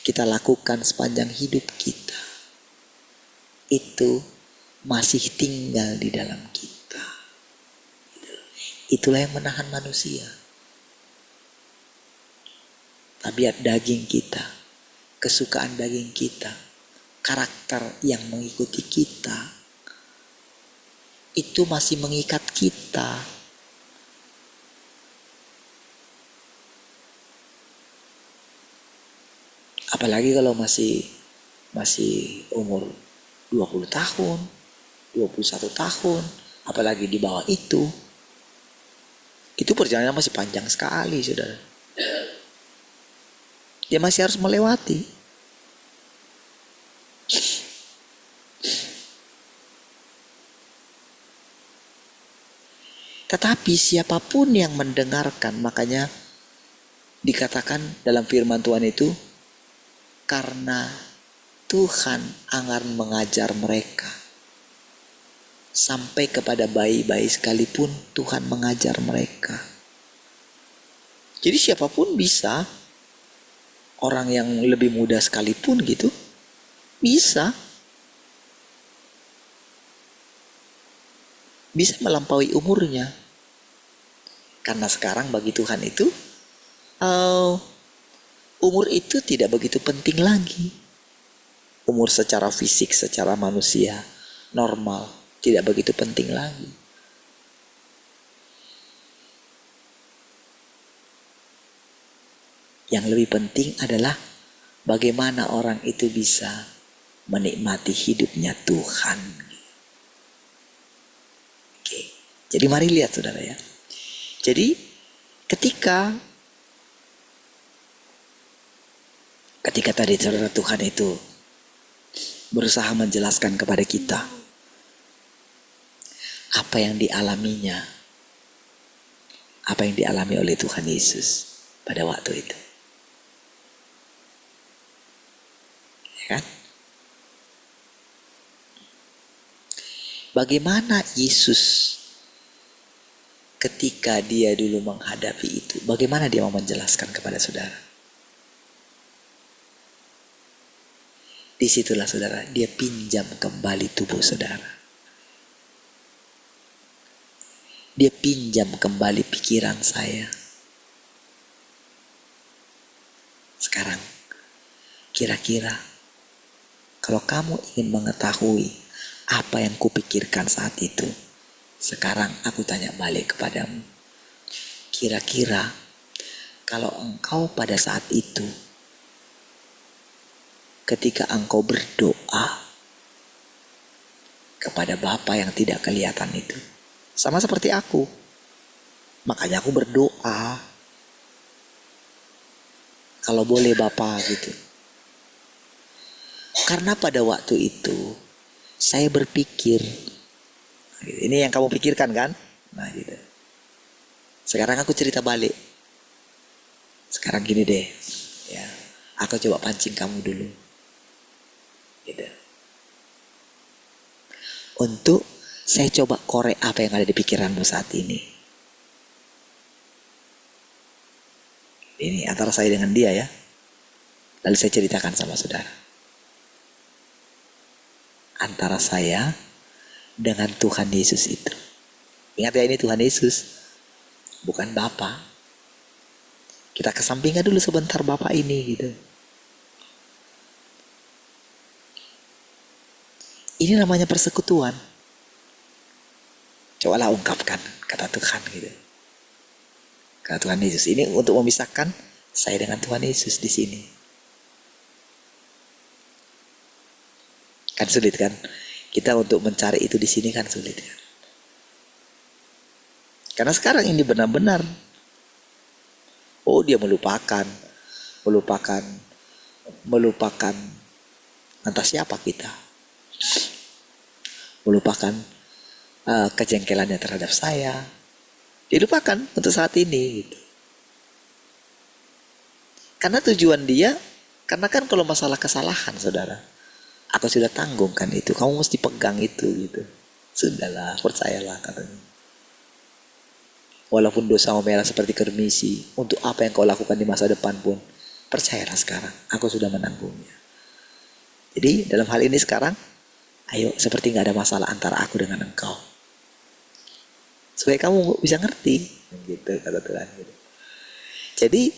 kita lakukan sepanjang hidup kita, itu masih tinggal di dalam kita. Itulah yang menahan manusia. Tabiat daging kita, kesukaan daging kita, karakter yang mengikuti kita, itu masih mengikat kita. Apalagi kalau masih umur 20 tahun, 21 tahun, apalagi di bawah itu perjalanan masih panjang sekali saudara. Dia masih harus melewati. Tetapi siapapun yang mendengarkan, makanya dikatakan dalam firman Tuhan itu, karena Tuhan akan mengajar mereka. Sampai kepada bayi-bayi sekalipun Tuhan mengajar mereka. Jadi siapapun bisa. Orang yang lebih muda sekalipun gitu, bisa. Bisa melampaui umurnya. Karena sekarang bagi Tuhan itu, umur itu tidak begitu penting lagi. Umur secara fisik, secara manusia, normal, tidak begitu penting lagi. Yang lebih penting adalah bagaimana orang itu bisa menikmati hidupnya Tuhan. Oke. Jadi mari lihat saudara ya. Jadi ketika tadi saudara Tuhan itu berusaha menjelaskan kepada kita apa yang dialaminya, apa yang dialami oleh Tuhan Yesus pada waktu itu. Ya kan? Bagaimana Yesus ketika dia dulu menghadapi itu, bagaimana dia mau menjelaskan kepada saudara? Disitulah saudara, dia pinjam kembali tubuh saudara. Dia pinjam kembali pikiran saya. Sekarang, kira-kira kalau kamu ingin mengetahui apa yang kupikirkan saat itu, sekarang aku tanya balik kepadamu. Kira-kira kalau engkau pada saat itu, ketika engkau berdoa kepada Bapa yang tidak kelihatan itu, sama seperti aku. Makanya aku berdoa, kalau boleh Bapa gitu. Karena pada waktu itu saya berpikir, ini yang kamu pikirkan kan? Nah gitu. Sekarang aku cerita balik. Sekarang gini deh, ya, aku coba pancing kamu dulu, gitu. Untuk saya coba korek apa yang ada di pikiranmu saat ini. Ini antara saya dengan dia ya. Lalu saya ceritakan sama saudara. Antara saya dengan Tuhan Yesus itu. Ingat ya, ini Tuhan Yesus, bukan Bapa. Kita kesampingkan dulu sebentar Bapa ini gitu. Ini namanya persekutuan. Cobalah ungkapkan kata Tuhan gitu. Kata Tuhan Yesus ini untuk memisahkan saya dengan Tuhan Yesus di sini. Kan sulit kan? Kita untuk mencari itu di sini kan sulit kan? Karena sekarang ini benar-benar, oh dia melupakan entah siapa kita, melupakan kejengkelannya terhadap saya, dilupakan untuk saat ini gitu. Karena tujuan dia, karena kan kalau masalah kesalahan saudara, aku sudah tanggungkan itu, kamu mesti pegang itu gitu. Sudahlah, percayalah katanya. Walaupun dosa merah seperti kermisi, untuk apa yang kau lakukan di masa depan pun, percayalah sekarang, aku sudah menanggungnya. Jadi dalam hal ini sekarang, ayo seperti gak ada masalah antara aku dengan engkau. Supaya kamu bisa ngerti, gitu kata Tuhan. Jadi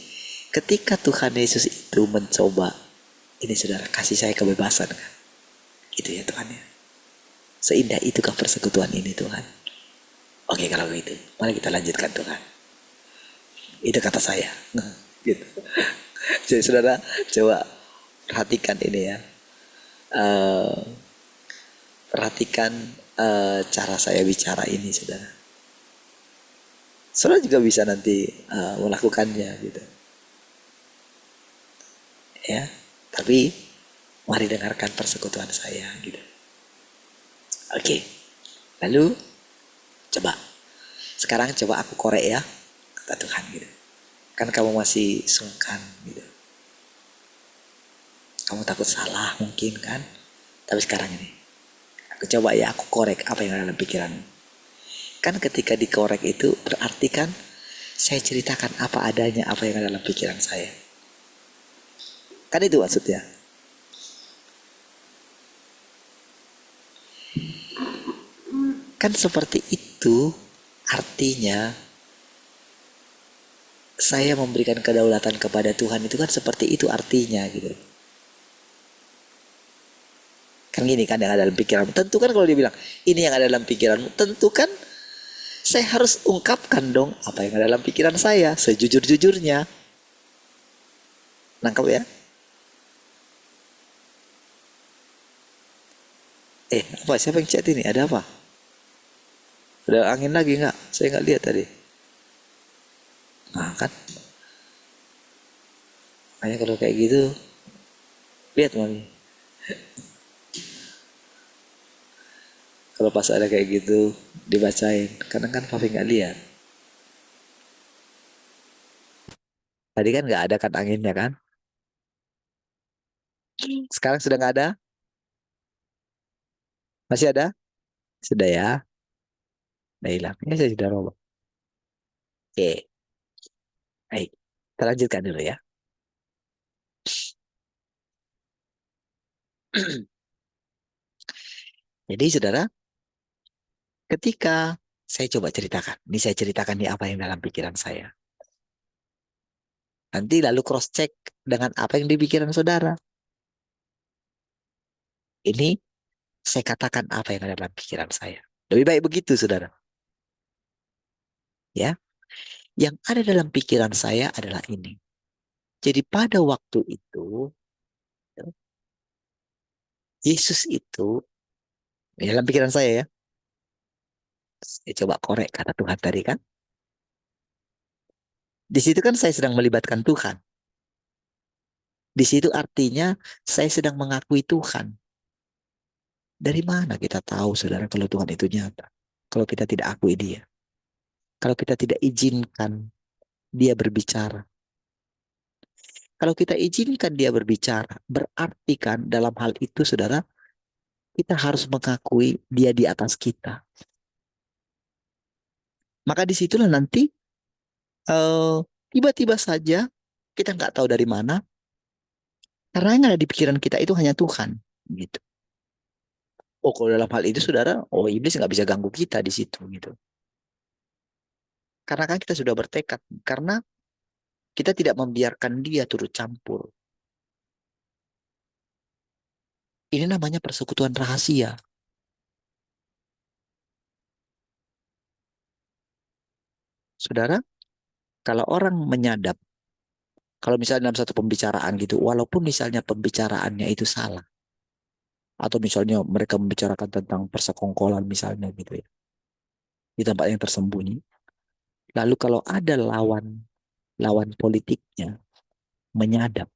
ketika Tuhan Yesus itu mencoba, ini saudara, kasih saya kebebasan kan? Gitu ya Tuhan ya. Seindah itukah persekutuan ini Tuhan? Oke kalau begitu, mari kita lanjutkan Tuhan. Itu kata saya. Gitu. Jadi saudara, coba perhatikan ini ya. Perhatikan cara saya bicara ini saudara. Saudara juga bisa nanti melakukannya gitu. Ya, tapi mari dengarkan persekutuan saya gitu. Oke. Lalu coba. Sekarang coba aku korek ya, kata Tuhan gitu. Kan kamu masih sungkan gitu. Kamu takut salah mungkin kan? Tapi sekarang ini, aku coba ya, aku korek apa yang ada dalam pikiranmu. Kan ketika dikorek itu berarti kan saya ceritakan apa adanya, apa yang ada dalam pikiran saya. Kan itu maksudnya. Kan seperti itu artinya saya memberikan kedaulatan kepada Tuhan, itu kan seperti itu artinya gitu. Kan gini kan yang ada dalam pikiranmu. Tentu kan kalau dia bilang ini yang ada dalam pikiranmu, tentu kan saya harus ungkapkan dong apa yang ada dalam pikiran saya sejujur-jujurnya. Nangkap ya? Apa? Siapa yang chat ini? Ada apa? Ada angin lagi nggak? Saya nggak lihat tadi. Nah kan, makanya kalau kayak gitu, lihat mami. Kalau pas ada kayak gitu, dibacain. Kadang kan papi nggak lihat. Tadi kan nggak ada kan anginnya kan? Sekarang sudah nggak ada? Masih ada? Sudah ya? Udah hilang. Ya saya sudah robot. Oke, baik. Kita lanjutkan dulu ya. Jadi saudara, ketika saya coba ceritakan, ini saya ceritakan di apa yang dalam pikiran saya. Nanti lalu cross check dengan apa yang di pikiran saudara. Ini saya katakan apa yang ada dalam pikiran saya. Lebih baik begitu, saudara. Ya, yang ada dalam pikiran saya adalah ini. Jadi pada waktu itu, Yesus itu, dalam pikiran saya ya, saya coba korek kata Tuhan tadi kan. Di situ kan saya sedang melibatkan Tuhan. Di situ artinya saya sedang mengakui Tuhan. Dari mana kita tahu, saudara, kalau Tuhan itu nyata? Kalau kita tidak akui dia. Kalau kita tidak izinkan dia berbicara. Kalau kita izinkan dia berbicara, berarti kan dalam hal itu, saudara, kita harus mengakui dia di atas kita. Maka disitulah nanti eh, tiba-tiba saja kita nggak tahu dari mana, karena yang ada di pikiran kita itu hanya Tuhan. Gitu. Oh, kalau dalam hal itu, saudara, oh iblis nggak bisa ganggu kita di situ gitu. Karena kan kita sudah bertekad, karena kita tidak membiarkan dia turut campur. Ini namanya persekutuan rahasia. Saudara, kalau orang menyadap, kalau misalnya dalam satu pembicaraan gitu, walaupun misalnya pembicaraannya itu salah, atau misalnya mereka membicarakan tentang persekongkolan misalnya gitu ya, di tempat yang tersembunyi. Lalu kalau ada lawan politiknya menyadap,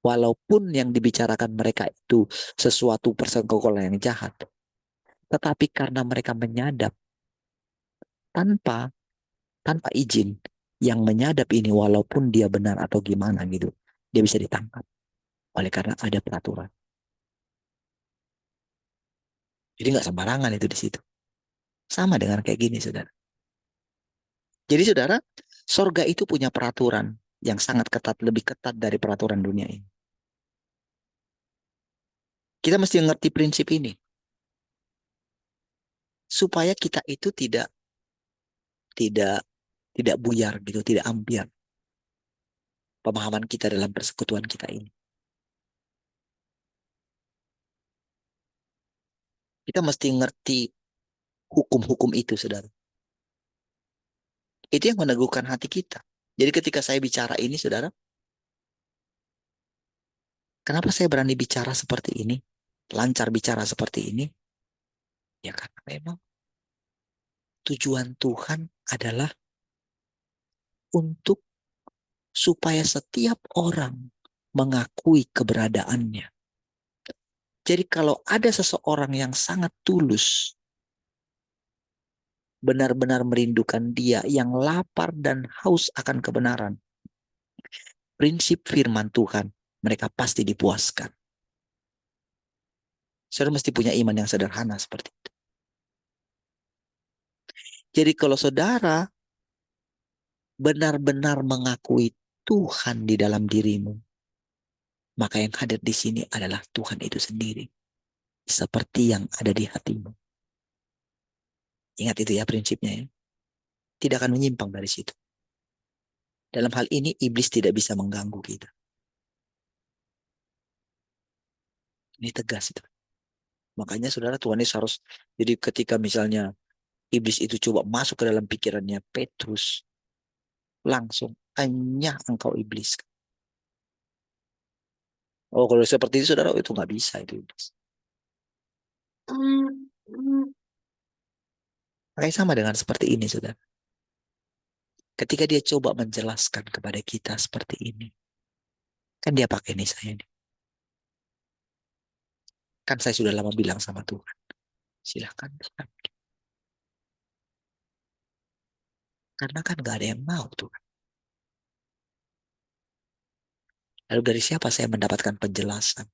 walaupun yang dibicarakan mereka itu sesuatu persekongkolan yang jahat, tetapi karena mereka menyadap tanpa tanpa izin, yang menyadap ini walaupun dia benar atau gimana gitu, dia bisa ditangkap oleh karena ada peraturan. Jadi nggak sembarangan itu di situ. Sama dengan kayak gini, saudara. Jadi, saudara, sorga itu punya peraturan yang sangat ketat, lebih ketat dari peraturan dunia ini. Kita mesti ngerti prinsip ini supaya kita itu tidak tidak buyar gitu, tidak ambiar pemahaman kita dalam persekutuan kita ini. Kita mesti ngerti hukum-hukum itu, saudara. Itu yang meneguhkan hati kita. Jadi ketika saya bicara ini, saudara, kenapa saya berani bicara seperti ini? Lancar bicara seperti ini? Ya karena memang tujuan Tuhan adalah untuk supaya setiap orang mengakui keberadaannya. Jadi kalau ada seseorang yang sangat tulus, benar-benar merindukan dia, yang lapar dan haus akan kebenaran, prinsip firman Tuhan, mereka pasti dipuaskan. Saudara mesti punya iman yang sederhana seperti itu. Jadi kalau saudara benar-benar mengakui Tuhan di dalam dirimu, maka yang hadir di sini adalah Tuhan itu sendiri. Seperti yang ada di hatimu. Ingat itu ya prinsipnya ya. Tidak akan menyimpang dari situ. Dalam hal ini iblis tidak bisa mengganggu kita. Ini tegas itu. Makanya saudara Tuhan Yesus harus, jadi ketika misalnya iblis itu coba masuk ke dalam pikirannya Petrus, langsung hanya engkau iblis. Oh kalau seperti itu saudara itu nggak bisa itu iblis. Makanya sama dengan seperti ini saudara. Ketika dia coba menjelaskan kepada kita seperti ini, kan dia pakai nih saya nih. Kan saya sudah lama bilang sama Tuhan, silahkan Tuhan. Karena kan gak ada yang mau Tuhan. Lalu dari siapa saya mendapatkan penjelasan?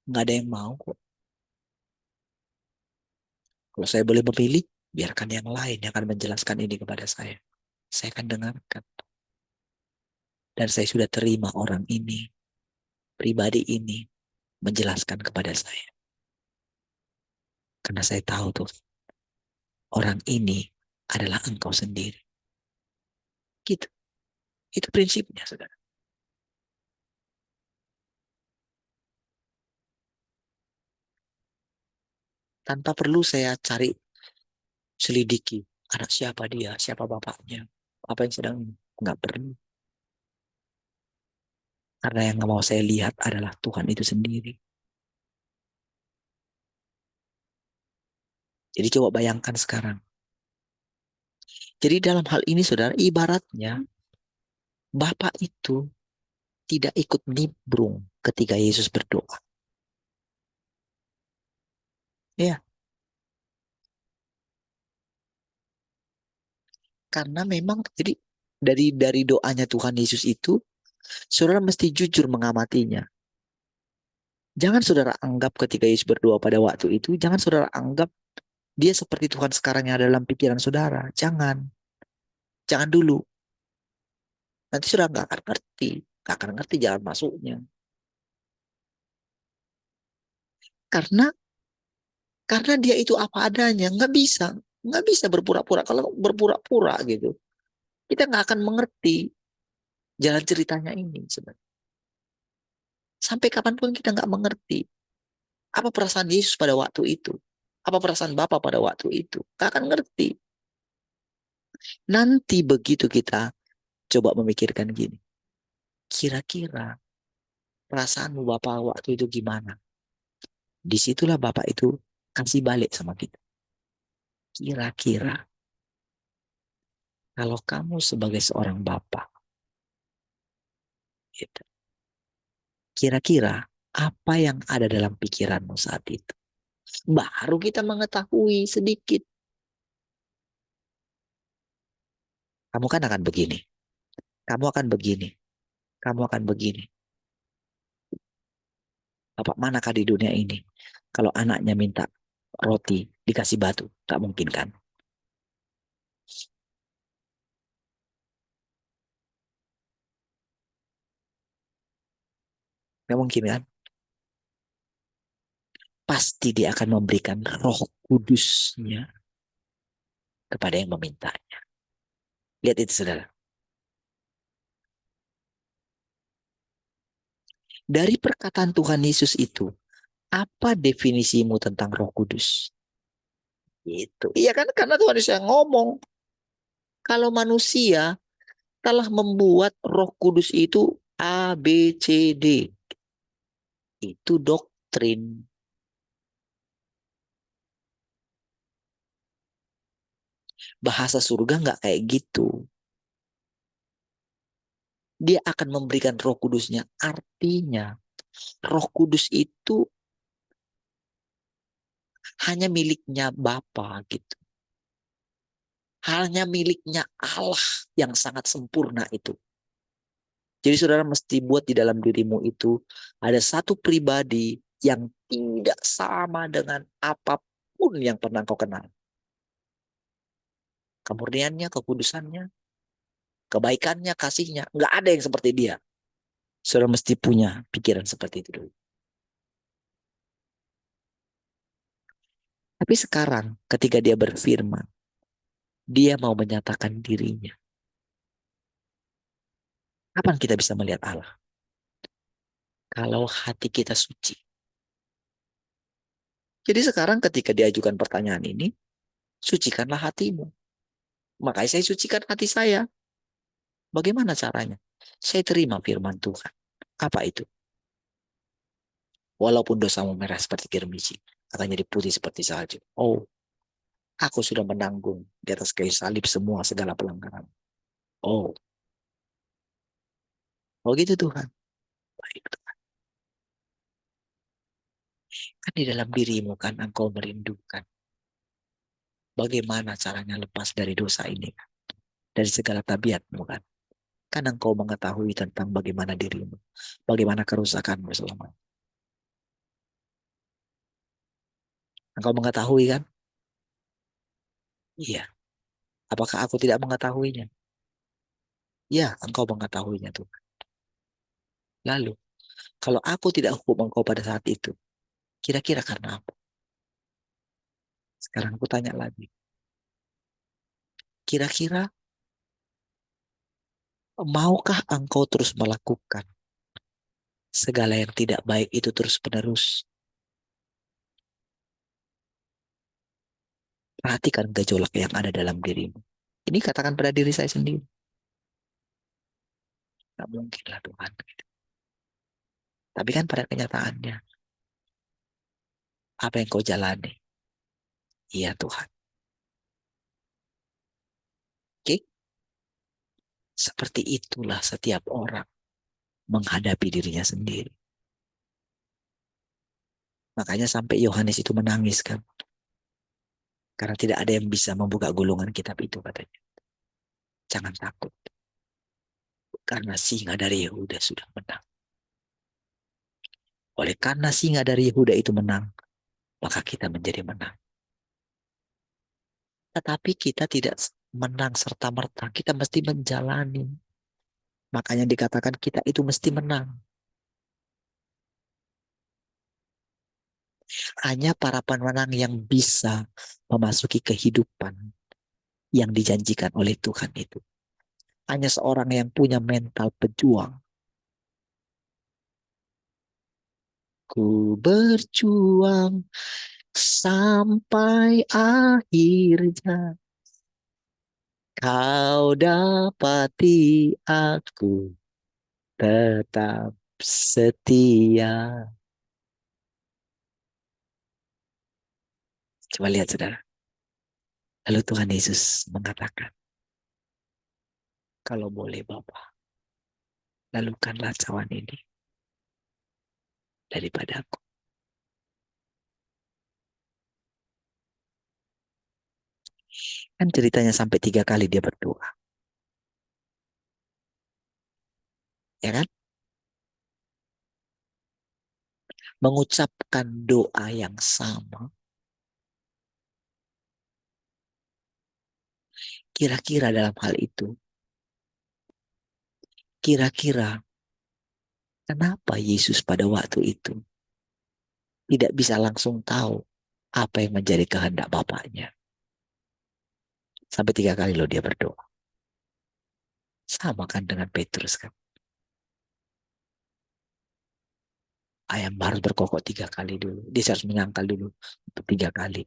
Gak ada yang mau kok. Kalau saya boleh memilih, biarkan yang lain yang akan menjelaskan ini kepada saya. Saya akan dengarkan. Dan saya sudah terima orang ini, pribadi ini, menjelaskan kepada saya. Karena saya tahu tuh, orang ini adalah engkau sendiri. Gitu. Itu prinsipnya, saudara. Tanpa perlu saya cari, selidiki. Anak siapa dia, siapa bapaknya, apa yang sedang, nggak perlu. Karena yang mau saya lihat adalah Tuhan itu sendiri. Jadi coba bayangkan sekarang. Jadi dalam hal ini saudara, ibaratnya Bapak itu tidak ikut nimbrung ketika Yesus berdoa. Ya, karena memang jadi dari doanya Tuhan Yesus itu, saudara mesti jujur mengamatinya. Jangan saudara anggap ketika Yesus berdoa pada waktu itu, jangan saudara anggap dia seperti Tuhan sekarang yang ada dalam pikiran saudara. Jangan. Jangan dulu. Nanti saudara nggak akan ngerti. Nggak akan ngerti jalan masuknya. Karena karena dia itu apa adanya. Nggak bisa. Nggak bisa berpura-pura. Kalau berpura-pura gitu, kita nggak akan mengerti jalan ceritanya ini sebenarnya. Sampai kapanpun kita nggak mengerti apa perasaan Yesus pada waktu itu. Apa perasaan Bapa pada waktu itu. Nggak akan ngerti. Nanti begitu kita coba memikirkan gini. Kira-kira perasaanmu Bapak waktu itu gimana? Disitulah Bapak itu kasih balik sama kita. Kira-kira kalau kamu sebagai seorang Bapak, gitu, kira-kira apa yang ada dalam pikiranmu saat itu? Baru kita mengetahui sedikit. Kamu kan akan begini. Kamu akan begini. Kamu akan begini. Bapak manakah di dunia ini? Kalau anaknya minta roti, dikasih batu. Gak mungkin kan? Gak mungkin kan? Pasti dia akan memberikan roh kudusnya kepada yang memintanya. Lihat itu saudara. Dari perkataan Tuhan Yesus itu, apa definisimu tentang Roh Kudus? Itu. Iya kan? Karena Tuhan Yesus yang ngomong. Kalau manusia telah membuat Roh Kudus itu A, B, C, D. Itu doktrin. Bahasa surga nggak kayak gitu. Dia akan memberikan Roh Kudusnya. Artinya, Roh Kudus itu hanya miliknya Bapa gitu. Hanya miliknya Allah yang sangat sempurna itu. Jadi saudara mesti buat di dalam dirimu itu ada satu pribadi yang tidak sama dengan apapun yang pernah kau kenal. Kemurniannya, kekudusannya, kebaikannya, kasihnya. Nggak ada yang seperti dia. Saudara mesti punya pikiran seperti itu dulu. Tapi sekarang ketika dia berfirman, dia mau menyatakan dirinya. Kapan kita bisa melihat Allah? Kalau hati kita suci. Jadi sekarang ketika diajukan pertanyaan ini, sucikanlah hatimu. Makanya saya sucikan hati saya. Bagaimana caranya? Saya terima firman Tuhan. Apa itu? Walaupun dosamu merah seperti kirmiji, akan jadi putih seperti salju. Oh, aku sudah menanggung di atas kayu salib semua segala pelanggaran. Oh, oh gitu Tuhan. Baik Tuhan. Kan di dalam dirimu kan engkau merindukan. Bagaimana caranya lepas dari dosa ini kan? Dari segala tabiatmu kan. Kan engkau mengetahui tentang bagaimana dirimu. Bagaimana kerusakanmu selama. Engkau mengetahui kan? Iya. Apakah aku tidak mengetahuinya? Ya, engkau mengetahuinya Tuhan. Lalu, kalau aku tidak hukum engkau pada saat itu, kira-kira karena apa? Sekarang aku tanya lagi. Kira-kira maukah engkau terus melakukan segala yang tidak baik itu terus-menerus? Perhatikan gejolak yang ada dalam dirimu. Ini katakan pada diri saya sendiri. Tidak mungkin lah Tuhan. Tapi kan pada kenyataannya, apa yang kau jalani? Iya Tuhan. Oke? Seperti itulah setiap orang menghadapi dirinya sendiri. Makanya sampai Yohanes itu menangis kan. Karena tidak ada yang bisa membuka gulungan kitab itu katanya. Jangan takut. Karena singa dari Yehuda sudah menang. Oleh karena singa dari Yehuda itu menang, maka kita menjadi menang. Tetapi kita tidak menang serta-merta. Kita mesti menjalani. Makanya dikatakan kita itu mesti menang. Hanya para pemenang yang bisa memasuki kehidupan yang dijanjikan oleh Tuhan itu. Hanya seorang yang punya mental pejuang. Ku berjuang sampai akhirnya. Kau dapati aku tetap setia. Coba lihat saudara. Lalu Tuhan Yesus mengatakan, kalau boleh Bapa, lalukanlah cawan ini daripada aku. Kan ceritanya sampai 3 kali dia berdoa. Ya kan? Mengucapkan doa yang sama. Kira-kira dalam hal itu, kira-kira kenapa Yesus pada waktu itu tidak bisa langsung tahu apa yang menjadi kehendak Bapaknya. Sampai 3 kali loh dia berdoa. Sama kan dengan Petrus kan. Ayam harus berkokok 3 kali dulu. Dia harus menyangkal dulu 3 kali.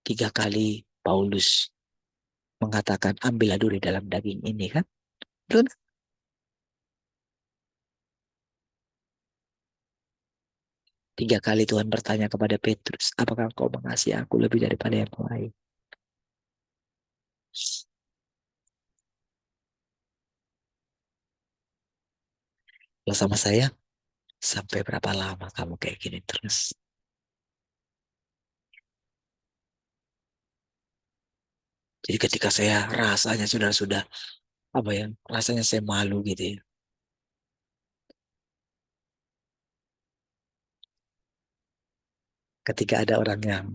3 kali Paulus mengatakan ambillah duri dalam daging ini kan. Betul kan? 3 kali Tuhan bertanya kepada Petrus, apakah kau mengasihi aku lebih daripada yang lain? Kalau sama saya, sampai berapa lama kamu kayak gini terus? Jadi ketika saya rasanya sudah apa ya, rasanya saya malu gitu ya. Ketika ada orang yang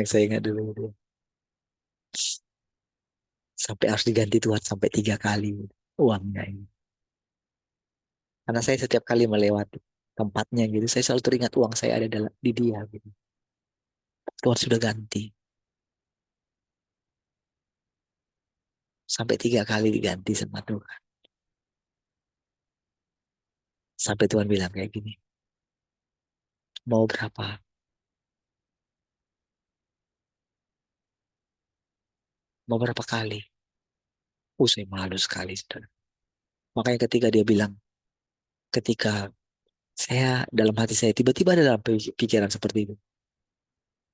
saya ingat dulu gitu ya, sampai harus diganti Tuhan sampai 3 kali uangnya ini. Karena saya setiap kali melewati tempatnya gitu, saya selalu teringat uang saya ada di dia gitu. Tuhan sudah ganti. Sampai 3 kali diganti sama Tuhan. Sampai Tuhan bilang kayak gini, mau berapa? Mau berapa kali? Saya malu sekali, saudara. Makanya ketika dia bilang, ketika dalam hati saya tiba-tiba ada dalam pikiran seperti itu.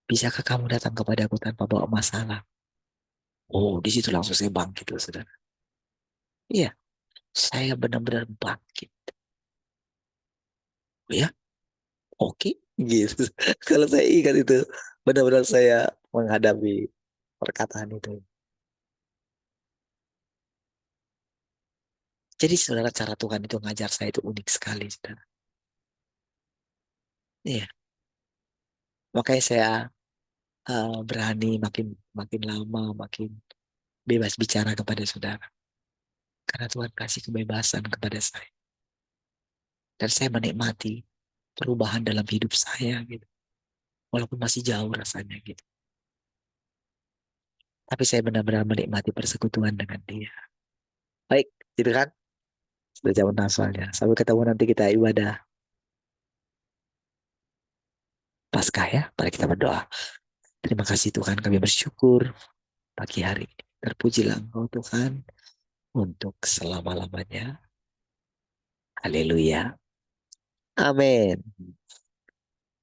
Bisakah kamu datang kepadaku tanpa bawa masalah? Oh, di situ langsung saya bangkit loh, saudara. Iya, saya benar-benar bangkit. Oh ya, oke, gitu. Kalau saya ingat itu, benar-benar saya menghadapi perkataan itu. Jadi saudara, cara Tuhan itu ngajar saya itu unik sekali, saudara. Iya, makanya saya berani makin makin lama, makin bebas bicara kepada saudara. Karena Tuhan kasih kebebasan kepada saya. Dan saya menikmati perubahan dalam hidup saya gitu. Walaupun masih jauh rasanya gitu. Tapi saya benar-benar menikmati persekutuan dengan dia. Baik, gitu kan? Sudah jam 6 soalnya. Sampai ketemu nanti kita ibadah Paskah ya. Mari kita berdoa. Terima kasih Tuhan, kami bersyukur pagi hari ini. Terpujilah Engkau Tuhan untuk selama-lamanya. Haleluya. Amin.